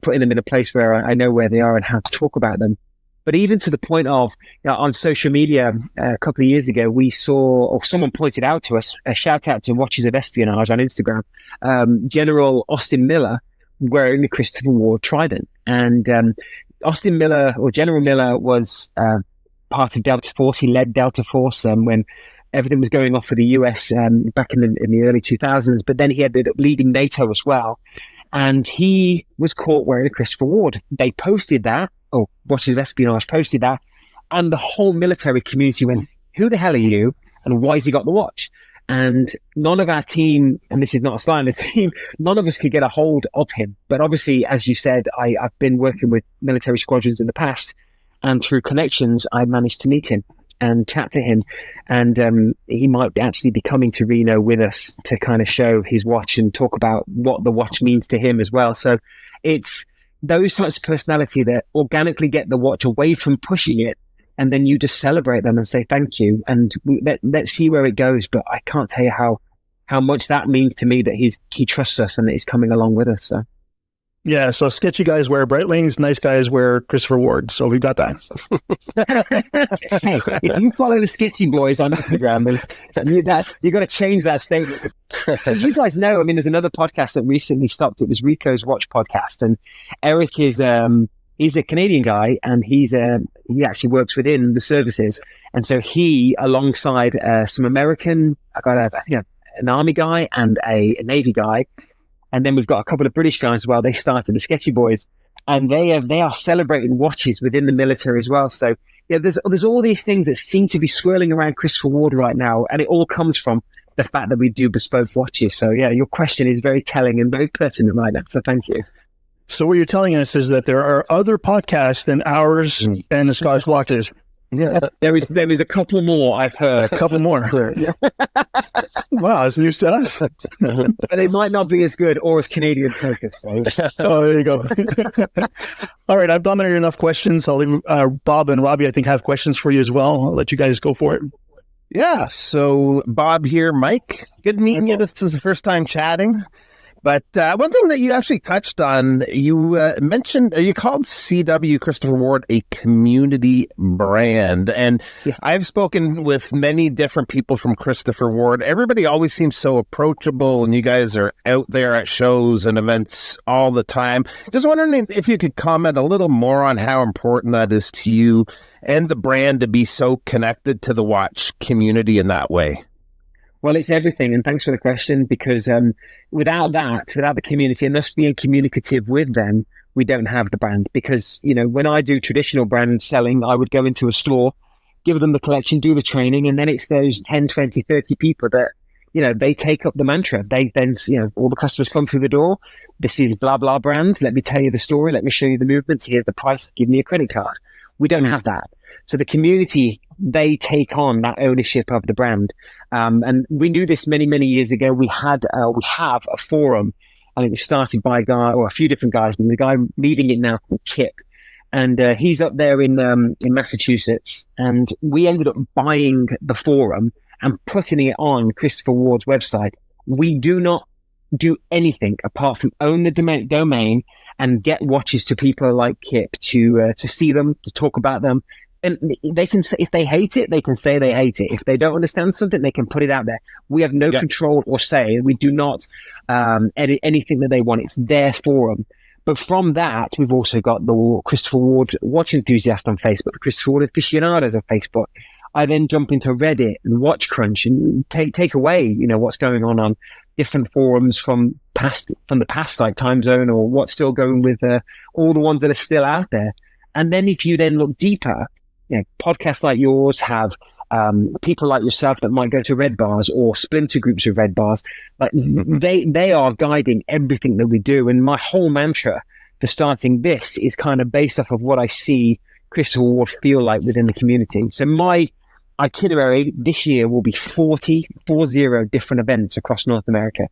Speaker 3: putting them in a place where I know where they are and how to talk about them. But even to the point of, on social media a couple of years ago, we saw, or someone pointed out to us, a shout out to Watches of Espionage on Instagram, General Austin Miller wearing the Christopher Ward Trident. And Austin Miller, or General Miller, was part of Delta Force. He led Delta Force when everything was going off for the US back in the early 2000s. But then he ended up leading NATO as well. And he was caught wearing a Christopher Ward. They posted that. Watches of Espionage posted that, and the whole military community went, who the hell are you, and why has he got the watch? And none of our team, and this is not a slight on the team, none of us could get a hold of him. But obviously, as you said, I've been working with military squadrons in the past, and through connections, I managed to meet him and chat to him. And he might actually be coming to Reno with us to kind of show his watch and talk about what the watch means to him as well. So it's those types of personality that organically get the watch away from pushing it, and then you just celebrate them and say thank you, and let's see where it goes. But I can't tell you how much that means to me that he trusts us and that he's coming along with us. So
Speaker 1: yeah, so sketchy guys wear Breitlings, nice guys wear Christopher Ward. So we've got that.
Speaker 3: Hey, if you follow the sketchy boys on Instagram, you got to change that statement. As you guys know, there's another podcast that recently stopped. It was Rico's Watch Podcast, and Eric is he's a Canadian guy, and he actually works within the services, and so he, alongside some American, I got an Army guy and a Navy guy. And then we've got a couple of British guys as well. They started the Sketchy Boys, and they are celebrating watches within the military as well. So there's all these things that seem to be swirling around Christopher Ward right now, and it all comes from the fact that we do bespoke watches. So yeah, your question is very telling and very pertinent right now. So thank you.
Speaker 1: So what you're telling us is that there are other podcasts than ours and the Scottish Watches.
Speaker 3: Yeah, there is a couple more I've heard.
Speaker 1: A couple more.
Speaker 3: Yeah.
Speaker 1: Wow, it's news to us.
Speaker 3: But they might not be as good or as Canadian focused. So.
Speaker 1: Oh, there you go. All right, I've dominated enough questions. I'll leave Bob and Robbie, I think, have questions for you as well. I'll let you guys go for it.
Speaker 4: Yeah, so Bob here, Mike. Good meeting you. This is the first time chatting. But one thing that you actually touched on, you mentioned, you called CW Christopher Ward a community brand. And yeah, I've spoken with many different people from Christopher Ward. Everybody always seems so approachable, and you guys are out there at shows and events all the time. Just wondering if you could comment a little more on how important that is to you and the brand to be so connected to the watch community in that way.
Speaker 3: Well, it's everything, and thanks for the question, because without the community and us being communicative with them, we don't have the brand. Because, when I do traditional brand selling, I would go into a store, give them the collection, do the training, and then it's those 10, 20, 30 people that, they take up the mantra. They then, all the customers come through the door. This is blah, blah brand. Let me tell you the story. Let me show you the movements. Here's the price. Give me a credit card. We don't have that. So the community, they take on that ownership of the brand. And we knew this many, many years ago. We have a forum, and it was started by a guy, or a few different guys, and the guy leading it now called Kip. and he's up there in Massachusetts, and we ended up buying the forum and putting it on Christopher Ward's website. We do not do anything apart from own the domain and get watches to people like Kip to see them, to talk about them. And they can say, if they hate it, they can say they hate it. If they don't understand something, they can put it out there. We have no control or say. We do not edit anything that they want. It's their forum. But from that, we've also got the Christopher Ward Watch Enthusiast on Facebook, the Christopher Ward Aficionados on Facebook. I then jump into Reddit and Watch Crunch and take away, you know, what's going on different forums from the past, like Time Zone, or what's still going with all the ones that are still out there. And then if you then look deeper, you know, podcasts like yours have people like yourself that might go to Red Bars or splinter groups of Red Bars. Like they are guiding everything that we do. And my whole mantra for starting this is kind of based off of what I see Christopher Ward feel like within the community. So my itinerary this year will be 40 different events across North America.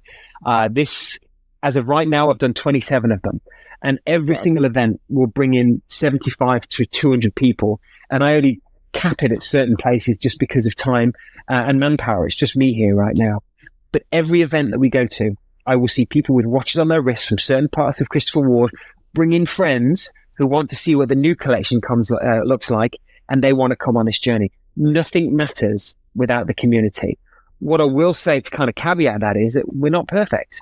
Speaker 3: This, as of right now, I've done 27 of them. And every single event will bring in 75 to 200 people. And I only cap it at certain places just because of time and manpower. It's just me here right now. But every event that we go to, I will see people with watches on their wrists from certain parts of Christopher Ward bring in friends who want to see what the new collection looks like, and they want to come on this journey. Nothing matters without the community. What I will say to kind of caveat that is that we're not perfect.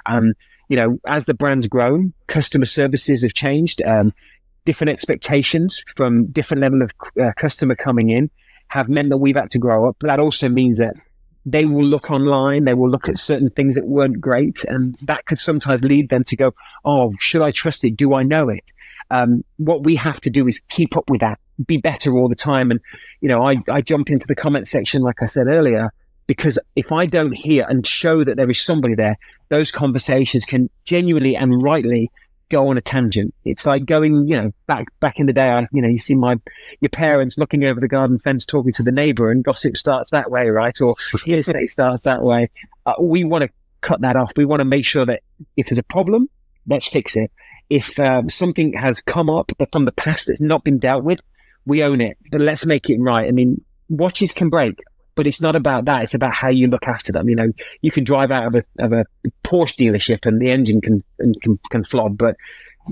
Speaker 3: You know, as the brand's grown, customer services have changed. Different expectations from different level of customer coming in have meant that we've had to grow up. But that also means that they will look online, they will look at certain things that weren't great, and that could sometimes lead them to go, oh, should I trust it? Do I know it? What we have to do is keep up with that, be better all the time. And, you know, I jump into the comment section, like I said earlier, because if I don't hear and show that there is somebody there, those conversations can genuinely and rightly go on a tangent. It's like going, you know, back in the day, you know, you see your parents looking over the garden fence, talking to the neighbor, and gossip starts that way, right? Or hearsay starts that way. We want to cut that off. We want to make sure that if there's a problem, let's fix it. If something has come up from the past that's not been dealt with, we own it, but let's make it right. I mean, watches can break, but it's not about that. It's about how you look after them. You know, you can drive out of a Porsche dealership and the engine can flop, but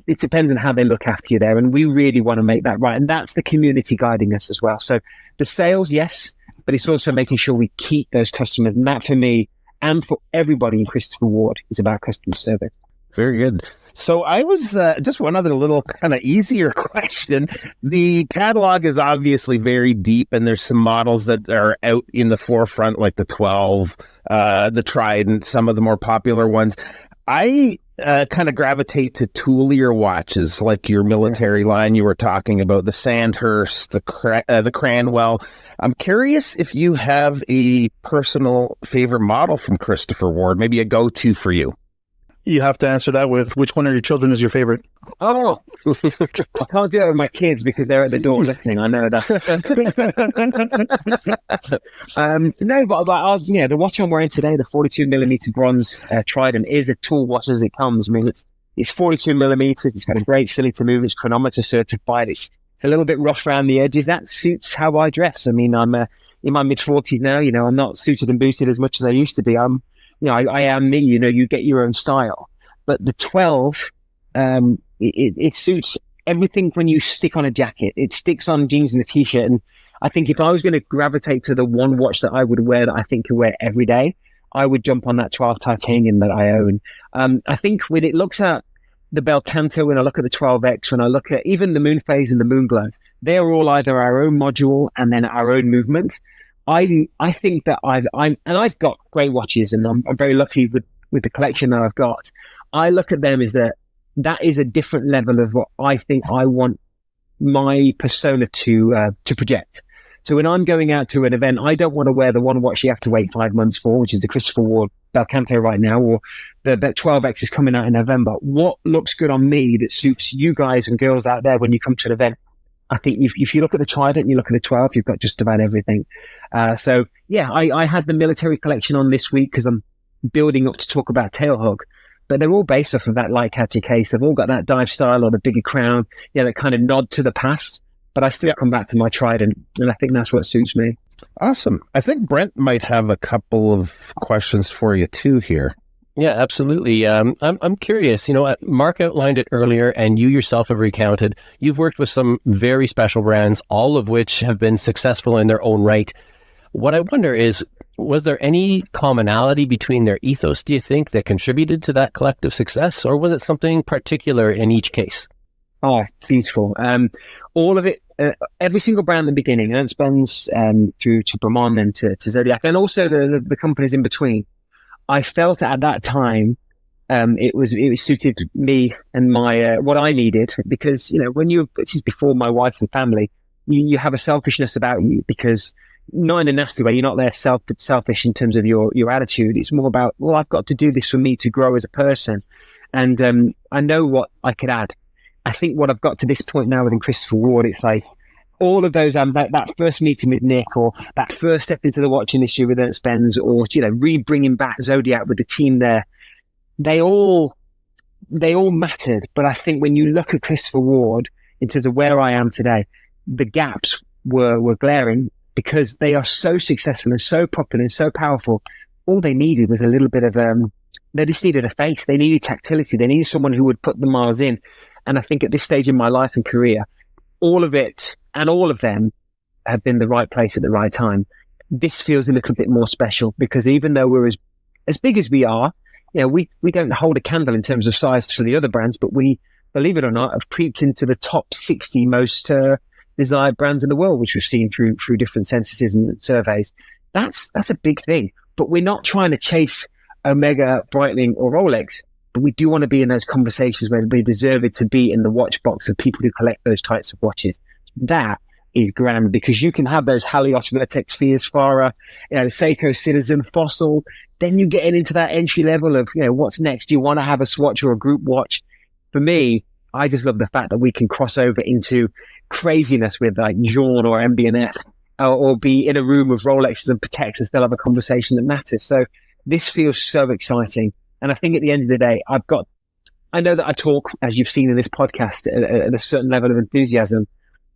Speaker 3: it depends on how they look after you there. And we really want to make that right. And that's the community guiding us as well. So the sales, yes, but it's also making sure we keep those customers. And that for me and for everybody in Christopher Ward is about customer service.
Speaker 4: Very good. So I was just one other little kind of easier question. The catalog is obviously very deep, and there's some models that are out in the forefront, like the 12, the Trident, some of the more popular ones. I kind of gravitate to toolier watches, like your military line you were talking about, the Sandhurst, the Cranwell. I'm curious if you have a personal favorite model from Christopher Ward, maybe a go-to for you.
Speaker 1: You have to answer that with which one of your children is your favorite?
Speaker 3: Oh, I can't do it with my kids because they're at the door listening. I know that. No, but yeah, the watch I'm wearing today, the 42mm bronze Trident, is a tool watch as it comes. I mean, it's 42mm. It's got a great silly to move. It's chronometer certified. It's a little bit rough around the edges. That suits how I dress. I mean, I'm in my mid-40s now. You know, I'm not suited and booted as much as I used to be. You know, I am me, you know, you get your own style. But the 12, it suits everything when you stick on a jacket. It sticks on jeans and a t-shirt. And I think if I was going to gravitate to the one watch that I would wear that I think could wear every day, I would jump on that 12 titanium that I own. I think when it looks at the Bel Canto, when I look at the 12X, when I look at even the Moon Phase and the Moon Glow, they're all either our own module and then our own movement. I think that I've got great watches, and I'm very lucky with the collection that I've got. I look at them as that is a different level of what I think I want my persona to project. So when I'm going out to an event, I don't want to wear the one watch you have to wait 5 months for, which is the Christopher Ward Bel Canto right now, or the 12X is coming out in November. What looks good on me that suits you guys and girls out there when you come to an event? I think if you look at the Trident and you look at the 12, you've got just about everything. So yeah, I had the military collection on this week because I'm building up to talk about Tailhook. but they're all based off of that light catcher case. They've all got that dive style or the bigger crown, that kind of nod to the past. But I still come back to my Trident, and I think that's what suits me.
Speaker 4: Awesome. I think Brent might have a couple of questions for you too here.
Speaker 2: Yeah, absolutely. I'm curious. Marc outlined it earlier, and you yourself have recounted. You've worked with some very special brands, all of which have been successful in their own right. What I wonder is, was there any commonality between their ethos, do you think, that contributed to that collective success, or was it something particular in each case?
Speaker 3: Oh, beautiful. All of it, every single brand in the beginning, Ernst Benz, through to Bremont and to Zodiac, and also the companies in between. I felt at that time, it suited me and my, what I needed, because, this is before my wife and family, you have a selfishness about you, because not in a nasty way, you're not there selfish in terms of your attitude. It's more about, well, I've got to do this for me to grow as a person. And, I know what I could add. I think what I've got to this point now within Christopher Ward, it's like all of those, that first meeting with Nick, or that first step into the watch industry with Ernst Benz, or, re-bringing back Zodiac with the team there, they all mattered. But I think when you look at Christopher Ward in terms of where I am today, the gaps were glaring, because they are so successful and so popular and so powerful. All they needed was a little bit of, they just needed a face. They needed tactility. They needed someone who would put the miles in. And I think at this stage in my life and career, all of it and all of them have been the right place at the right time. This feels a little bit more special, because even though we're as big as we are, we don't hold a candle in terms of size to the other brands, but we, believe it or not, have creeped into the top 60 most desired brands in the world, which we've seen through different censuses and surveys. That's a big thing. But we're not trying to chase Omega, Breitling, or Rolex. But we do want to be in those conversations where we deserve it to be in the watch box of people who collect those types of watches. That is grand, because you can have those Halios, Vertex, Fiat, Farah, Seiko, Citizen, Fossil. Then you get into that entry level of, what's next? Do you want to have a swatch or a group watch? For me, I just love the fact that we can cross over into craziness with like Jean or MB&F, or be in a room with Rolexes and Pateks and still have a conversation that matters. So this feels so exciting. And I think at the end of the day, I know that I talk, as you've seen in this podcast, at a certain level of enthusiasm.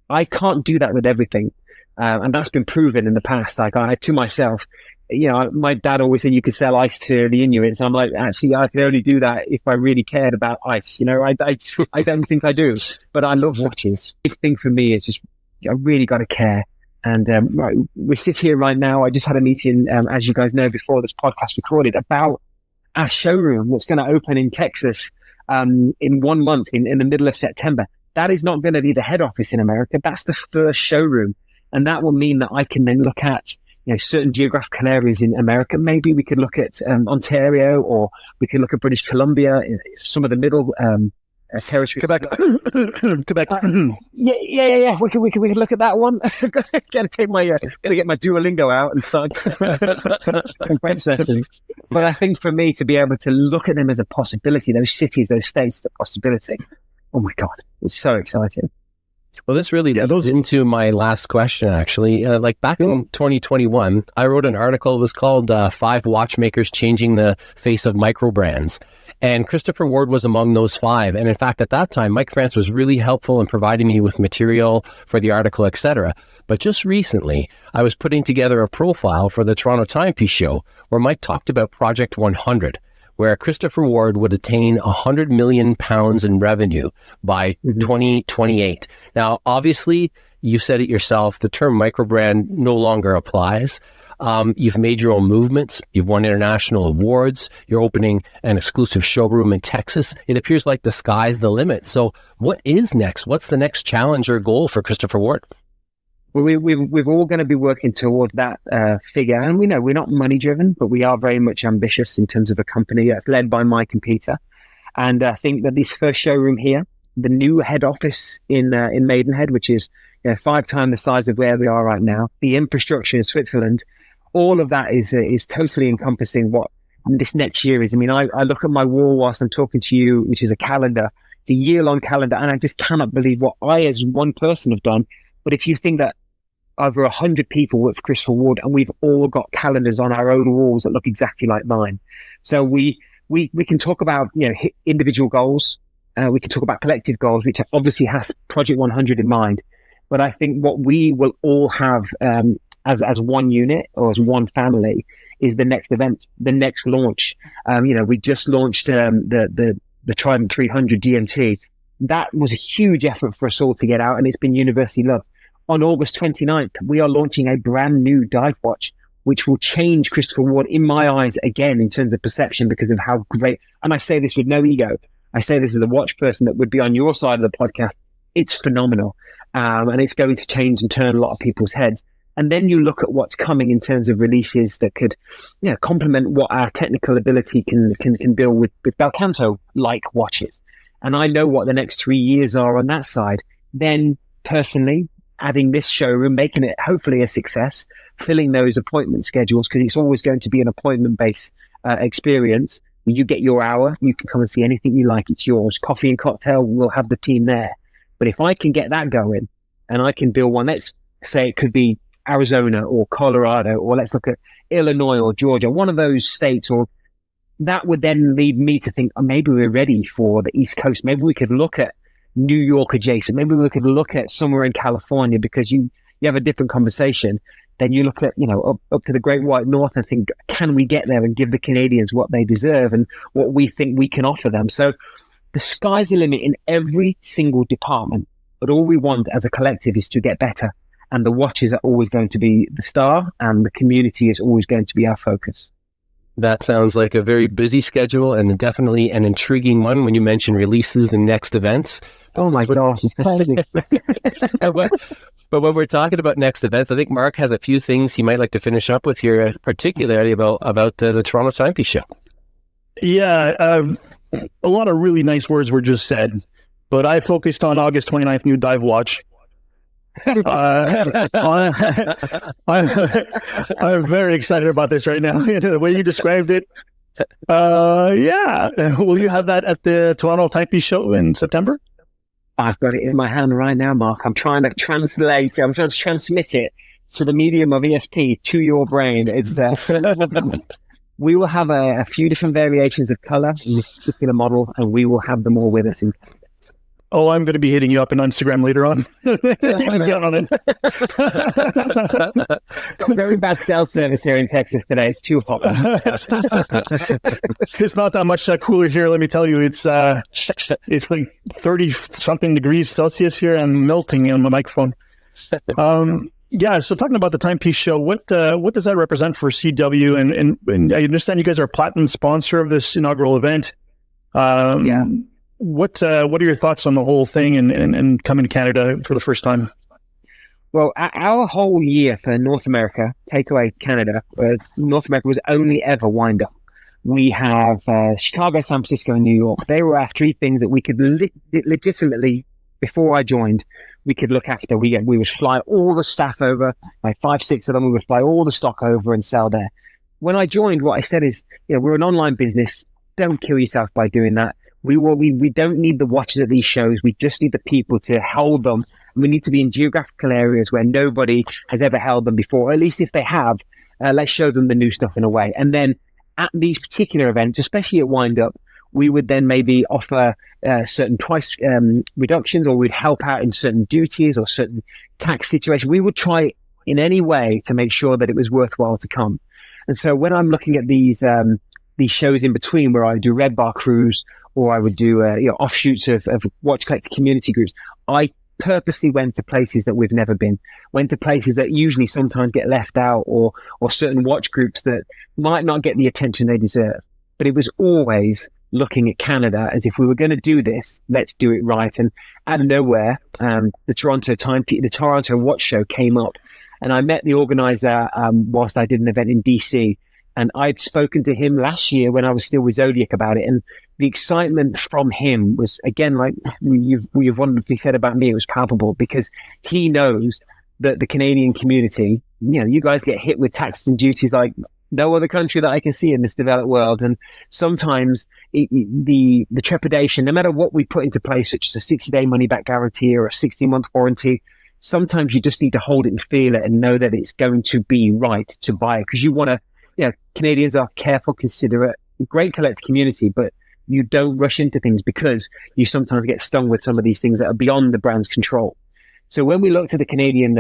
Speaker 3: I can't do that with everything. And that's been proven in the past. Like to myself, my dad always said you could sell ice to the Inuits. And I'm like, actually, I could only do that if I really cared about ice. I don't think I do, but I love watches. The big thing for me is just, I really got to care. And we sit here right now. I just had a meeting, as you guys know, before this podcast recorded, about our showroom that's going to open in Texas in 1 month, in the middle of September. That is not going to be the head office in America. That's the first showroom. And that will mean that I can then look at certain geographical areas in America. Maybe we could look at Ontario, or we could look at British Columbia, some of the middle territory.
Speaker 1: Quebec. Quebec.
Speaker 3: Yeah. We could look at that one. Gotta get my Duolingo out and start French sessions. But I think for me to be able to look at them as a possibility, those cities, those states, the possibility. Oh my God, it's so exciting.
Speaker 2: Well, this really goes into my last question, actually. Back in 2021, I wrote an article. It was called 5 Watchmakers Changing the Face of Micro Brands. And Christopher Ward was among those 5. And in fact, at that time, Mike France was really helpful in providing me with material for the article, etc. But just recently, I was putting together a profile for the Toronto Timepiece Show where Mike talked about Project 100, where Christopher Ward would attain £100 million in revenue by 2028. Now, obviously, you said it yourself, the term microbrand no longer applies. You've made your own movements. You've won international awards. You're opening an exclusive showroom in Texas. It appears like the sky's the limit. So what is next? What's the next challenge or goal for Christopher Ward?
Speaker 3: Well, we're all going to be working toward that figure. And we know we're not money driven, but we are very much ambitious in terms of a company that's led by Mike and Peter. And I think that this first showroom here, the new head office in Maidenhead, which is 5 times the size of where we are right now, the infrastructure in Switzerland, all of that is totally encompassing what this next year is. I mean, I look at my wall whilst I'm talking to you, which is a calendar. It's a year-long calendar, and I just cannot believe what I, as one person, have done. But if you think that over 100 people work for Christopher Ward, and we've all got calendars on our own walls that look exactly like mine. So we we can talk about, individual goals. We can talk about collective goals, which obviously has Project 100 in mind. But I think what we will all have as one unit or as one family is the next event, the next launch. We just launched the Trident 300 GMT. That was a huge effort for us all to get out, and it's been universally loved. On August 29th, we are launching a brand new dive watch, which will change Christopher Ward, in my eyes, again, in terms of perception, because of how great, and I say this with no ego, I say this as a watch person that would be on your side of the podcast. It's phenomenal. And it's going to change and turn a lot of people's heads. And then you look at what's coming in terms of releases that could, complement what our technical ability can build with Canto-like watches. And I know what the next 3 years are on that side. Then, personally, adding this showroom, making it hopefully a success, filling those appointment schedules, because it's always going to be an appointment-based experience. When you get your hour, you can come and see anything you like. It's yours. Coffee and cocktail, we'll have the team there. But if I can get that going and I can build one, let's say it could be Arizona or Colorado, or let's look at Illinois or Georgia, one of those states, or that would then lead me to think, maybe we're ready for the East Coast. Maybe we could look at New York adjacent. Maybe we could look at somewhere in California, because you have a different conversation. Then you look at, up to the Great White North and think, can we get there and give the Canadians what they deserve and what we think we can offer them? So the sky's the limit in every single department. But all we want as a collective is to get better. And the watches are always going to be the star, and the community is always going to be our focus.
Speaker 2: That sounds like a very busy schedule, and definitely an intriguing one when you mention releases and next events.
Speaker 3: Oh my gosh.
Speaker 2: But when we're talking about next events, I think Marc has a few things he might like to finish up with here, particularly about the Toronto Timepiece Show.
Speaker 1: Yeah, a lot of really nice words were just said, but I focused on August 29th, new dive watch. I'm very excited about this right now. The way you described it. Yeah. Will you have that at the Toronto Timepiece Show in September?
Speaker 3: I've got it in my hand right now, Marc. I'm trying to transmit it to the medium of ESP to your brain. It's we will have a few different variations of color in this particular model, and we will have them all with us in Canada.
Speaker 1: Oh, I'm going to be hitting you up on Instagram later on.
Speaker 3: Got very bad cell service here in Texas today. It's too hot.
Speaker 1: It's not that much cooler here. Let me tell you, it's like 30 something degrees Celsius here, and melting on my microphone. Yeah. So talking about the Timepiece Show, what does that represent for CW? And I understand you guys are a platinum sponsor of this inaugural event.
Speaker 3: Yeah.
Speaker 1: What are your thoughts on the whole thing and coming to Canada for the first time?
Speaker 3: Well, our whole year for North America, take away Canada, North America was only ever wind up. We have Chicago, San Francisco, and New York. They were our three things that we could legitimately, before I joined, we could look after. We would fly all the staff over, like 5-6 of them. We would fly all the stock over and sell there. When I joined, what I said is, we're an online business. Don't kill yourself by doing that. We don't need the watches at these shows. We just need the people to hold them. We need to be in geographical areas where nobody has ever held them before. Or at least if they have, let's show them the new stuff in a way. And then at these particular events, especially at Wind Up, we would then maybe offer certain price reductions, or we'd help out in certain duties or certain tax situations. We would try in any way to make sure that it was worthwhile to come. And so when I'm looking at these shows in between, where I do Red Bar Cruise, or I would do offshoots of watch collector community groups, I purposely went to places that we've never been, went to places that usually sometimes get left out, or certain watch groups that might not get the attention they deserve. But it was always looking at Canada as if we were going to do this, let's do it right. And out of nowhere, the Toronto Watch Show came up, and I met the organizer whilst I did an event in DC. And I'd spoken to him last year when I was still with Zodiac about it. And the excitement from him was, again, like you've wonderfully said about me, it was palpable, because he knows that the Canadian community, you guys get hit with taxes and duties like no other country that I can see in this developed world. And sometimes the trepidation, no matter what we put into place, such as a 60-day money-back guarantee or a 60-month warranty, sometimes you just need to hold it and feel it and know that it's going to be right to buy it, because you want to. Canadians are careful, considerate. great collector community, but you don't rush into things because you sometimes get stung with some of these things that are beyond the brand's control. So when we looked at the Canadian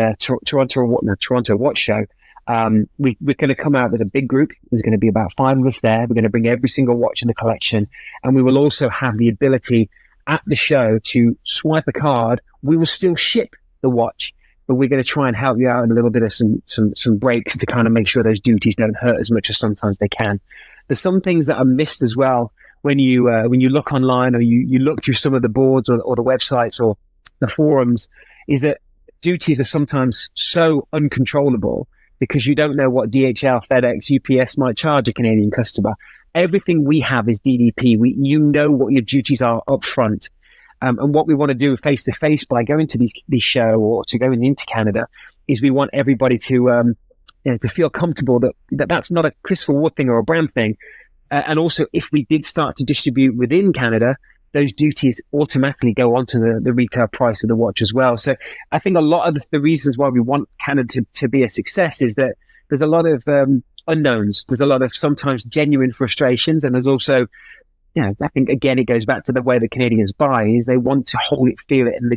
Speaker 3: Toronto Watch Show, we're going to come out with a big group. There's going to be about 5 of us there. We're going to bring every single watch in the collection, and we will also have the ability at the show to swipe a card. We will still ship the watch, but we're going to try and help you out in a little bit of some breaks to kind of make sure those duties don't hurt as much as sometimes they can. There's some things that are missed as well when you look online, or you look through some of the boards or the websites or the forums, is that duties are sometimes so uncontrollable because you don't know what DHL, FedEx, UPS might charge a Canadian customer. Everything we have is DDP. You know what your duties are up front. And what we want to do face to face by going to these show or to going into Canada is we want everybody to feel comfortable that that's not a Christopher Ward thing or a brand thing. And also, if we did start to distribute within Canada, those duties automatically go onto the retail price of the watch as well. So I think a lot of the reasons why we want Canada to be a success is that there's a lot of unknowns. There's a lot of sometimes genuine frustrations. And there's also, I think, again, it goes back to the way the Canadians buy, is they want to hold it, feel it, and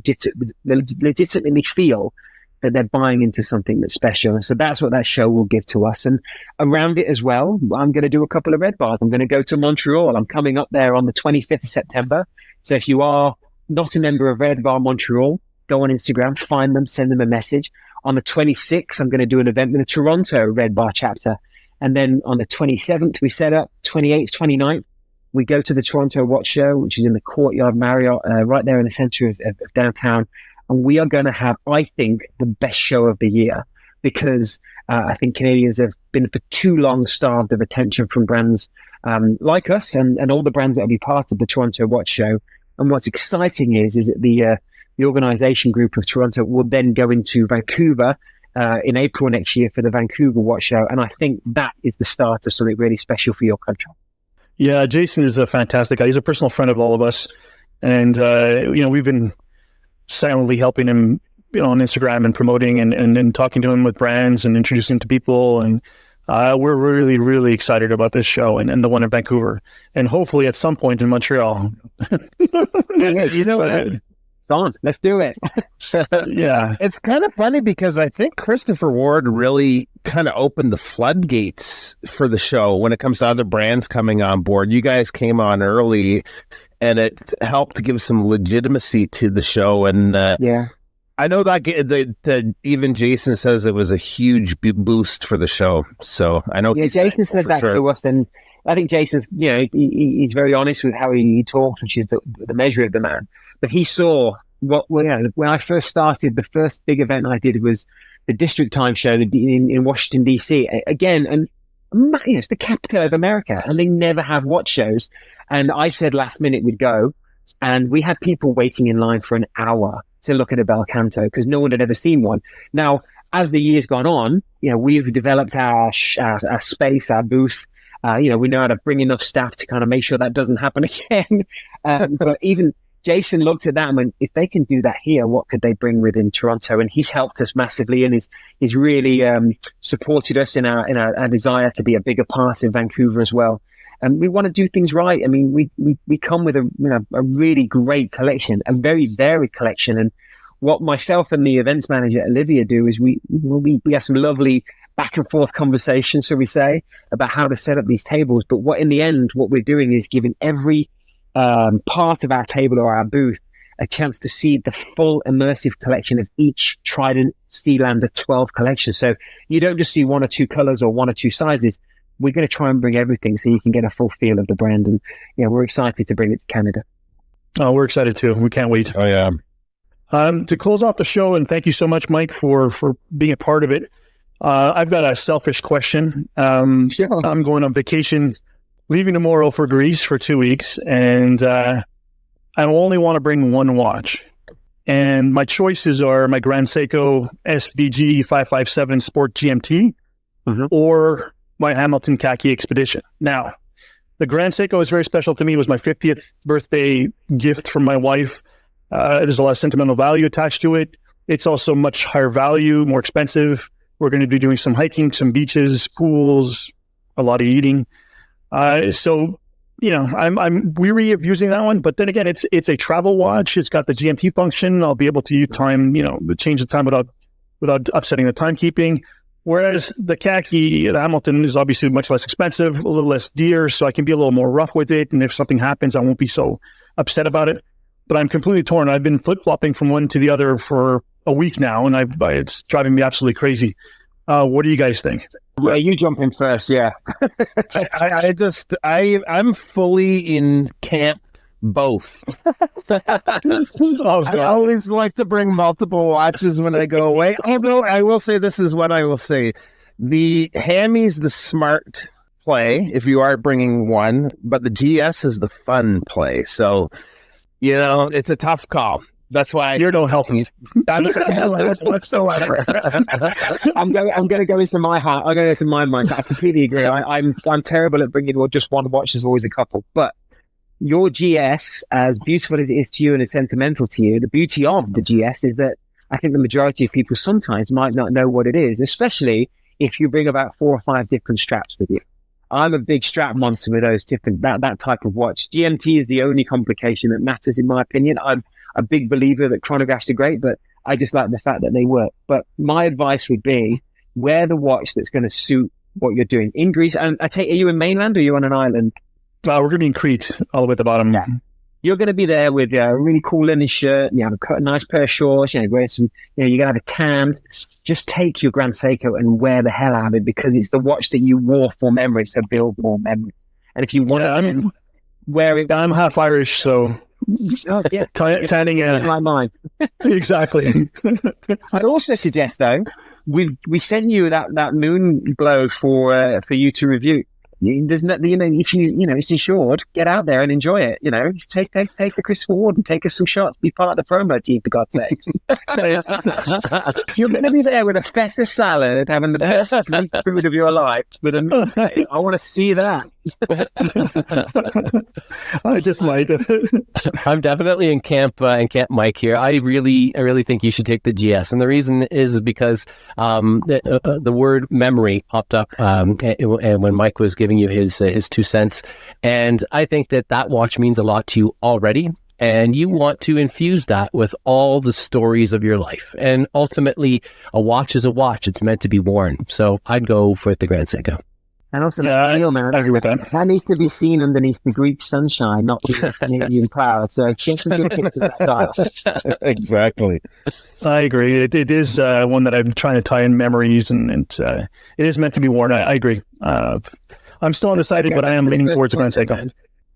Speaker 3: legitimately feel that they're buying into something that's special. And so that's what that show will give to us. And around it as well, I'm going to do a couple of red bars. I'm going to go to Montreal. I'm coming up there on the 25th of September. So if you are not a member of Red Bar Montreal, go on Instagram, find them, send them a message. On the 26th, I'm going to do an event with the Toronto Red Bar chapter. And then on the 27th, we set up, 28th, 29th, we go to the Toronto Watch Show, which is in the Courtyard Marriott, right there in the center of downtown. And we are going to have, I think, the best show of the year, because I think Canadians have been for too long starved of attention from brands like us and all the brands that will be part of the Toronto Watch Show. And what's exciting is that the organization group of Toronto will then go into Vancouver in April next year for the Vancouver Watch Show. And I think that is the start of something really special for your country.
Speaker 1: Yeah, Jason is a fantastic guy. He's a personal friend of all of us. And, we've been silently helping him, on Instagram and promoting and talking to him with brands and introducing him to people. And we're really, really excited about this show and the one in Vancouver, and hopefully at some point in Montreal.
Speaker 3: On, let's do it.
Speaker 4: Yeah. It's kind of funny because I think Christopher Ward really kind of opened the floodgates for the show when it comes to other brands coming on board. You guys came on early, and it helped to give some legitimacy to the show. And I know that even Jason says it was a huge boost for the show. So I know.
Speaker 3: Yeah, Jason said that to us, and I think Jason's, he's very honest with how he talks, which is the measure of the man. But he saw when I first started, the first big event I did was the District Time Show in Washington, D.C. Again, and it's the capital of America, and they never have watch shows. And I said last minute we'd go, and we had people waiting in line for an hour to look at a Bel Canto because no one had ever seen one. Now, as the years gone on, we've developed our space, our booth. We know how to bring enough staff to kind of make sure that doesn't happen again. But even Jason looked at that and went, if they can do that here, what could they bring within Toronto? And he's helped us massively, and he's really supported us in our desire to be a bigger part of Vancouver as well. And we want to do things right. I mean, we come with a really great collection, a very varied collection. And what myself and the events manager Olivia do is we have some lovely back and forth conversations, so we say, about how to set up these tables. But what we're doing is giving every part of our table or our booth a chance to see the full immersive collection of each Trident Steelander 12 collection. So you don't just see one or two colors or one or two sizes. We're going to try and bring everything so you can get a full feel of the brand. And we're excited to bring it to Canada.
Speaker 1: Oh, we're excited too. We can't wait.
Speaker 4: Oh yeah.
Speaker 1: To close off the show, and thank you so much, Mike, for being a part of it. I've got a selfish question.
Speaker 3: Sure.
Speaker 1: I'm going on vacation, leaving tomorrow for Greece for 2 weeks, and I only want to bring one watch. And my choices are my Grand Seiko SBG 557 Sport GMT or my Hamilton Khaki Expedition. Now, the Grand Seiko is very special to me. It was my 50th birthday gift from my wife. There's a lot of sentimental value attached to it. It's also much higher value, more expensive. We're going to be doing some hiking, some beaches, pools, a lot of eating. So, I'm weary of using that one. But then again, it's a travel watch. It's got the GMT function. I'll be able to use time, change the time without upsetting the timekeeping. Whereas the khaki, the Hamilton, is obviously much less expensive, a little less dear, so I can be a little more rough with it. And if something happens, I won't be so upset about it. But I'm completely torn. I've been flip-flopping from one to the other for a week now, and it's driving me absolutely crazy. What do you guys think?
Speaker 3: Yeah, you jump in first, yeah.
Speaker 4: I'm fully in camp both. I always like to bring multiple watches when I go away. Although I will say, this is what I will say. The Hammy's the smart play if you are bringing one, but the GS is the fun play. So, it's a tough call. That's why
Speaker 1: you're no help me
Speaker 4: whatsoever.
Speaker 3: I'm going to go into my heart. I'm going to go into my mind. I completely agree. I'm terrible at bringing just one watch. There's always a couple, but your GS, as beautiful as it is to you and as sentimental to you, the beauty of the GS is that I think the majority of people sometimes might not know what it is, especially if you bring about 4 or 5 different straps with you. I'm a big strap monster with those that type of watch. GMT is the only complication that matters, in my opinion. I'm a big believer that chronographs are great, but I just like the fact that they work. But my advice would be, wear the watch that's going to suit what you're doing. In Greece, and are you in mainland or are you on an island?
Speaker 1: We're going to be in Crete, all the way at the bottom.
Speaker 3: Yeah. You're going to be there with a really cool linen shirt, a nice pair of shorts, wear some, you're going to have a tan. Just take your Grand Seiko and wear the hell out of it, because it's the watch that you wore for memory, so build more memory. And if you want to wear it...
Speaker 1: I'm half Irish, so...
Speaker 3: Oh, yeah.
Speaker 1: Tanning,
Speaker 3: like mine.
Speaker 1: Exactly.
Speaker 3: I'd also suggest, though, we sent you that moon glow for you to review. There's no, if it's insured, get out there and enjoy it. Take the Christopher Ward and take us some shots. Be part of the promo team, for God's sake. You're going to be there with a feta salad, having the best food of your life. I want to see that.
Speaker 1: I just might.
Speaker 2: I'm definitely in camp Mike here. I really think you should take the GS, and the reason is because the word memory popped up and when Mike was giving you his 2 cents, and I think that watch means a lot to you already, and you want to infuse that with all the stories of your life. And ultimately, a watch is a watch; it's meant to be worn. So I'd go for the Grand Seiko.
Speaker 3: And also, I agree with that. That needs to be seen underneath the Greek sunshine, not the Canadian cloud. So, just some good pictures of that.
Speaker 4: Exactly.
Speaker 1: I agree. It is one that I'm trying to tie in memories, and it is meant to be worn. I agree. I'm still undecided, but I am leaning towards the Grand Seiko.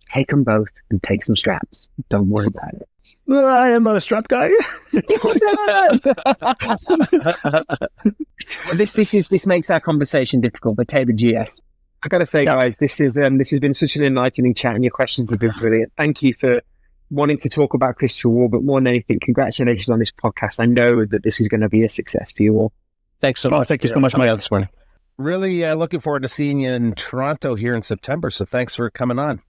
Speaker 3: Take them both and take some straps. Don't worry about it.
Speaker 1: I am not a strap guy.
Speaker 3: This makes our conversation difficult, but take the GS. I got to say, guys, this has been such an enlightening chat, and your questions have been brilliant. Thank you for wanting to talk about Christopher Ward, but more than anything, congratulations on this podcast. I know that this is going to be a success for you all.
Speaker 2: Thanks so much.
Speaker 1: Thank you so much, Mike, this morning.
Speaker 4: Really looking forward to seeing you in Toronto here in September. So thanks for coming on.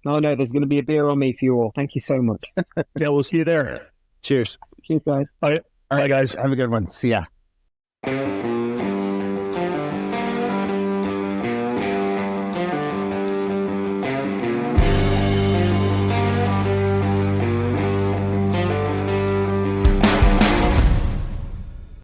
Speaker 3: No, there's going to be a beer on me for you all. Thank you so much.
Speaker 1: Yeah, we'll see you there.
Speaker 2: Cheers.
Speaker 3: Cheers, guys.
Speaker 1: Bye, guys.
Speaker 4: Have a good one. See ya.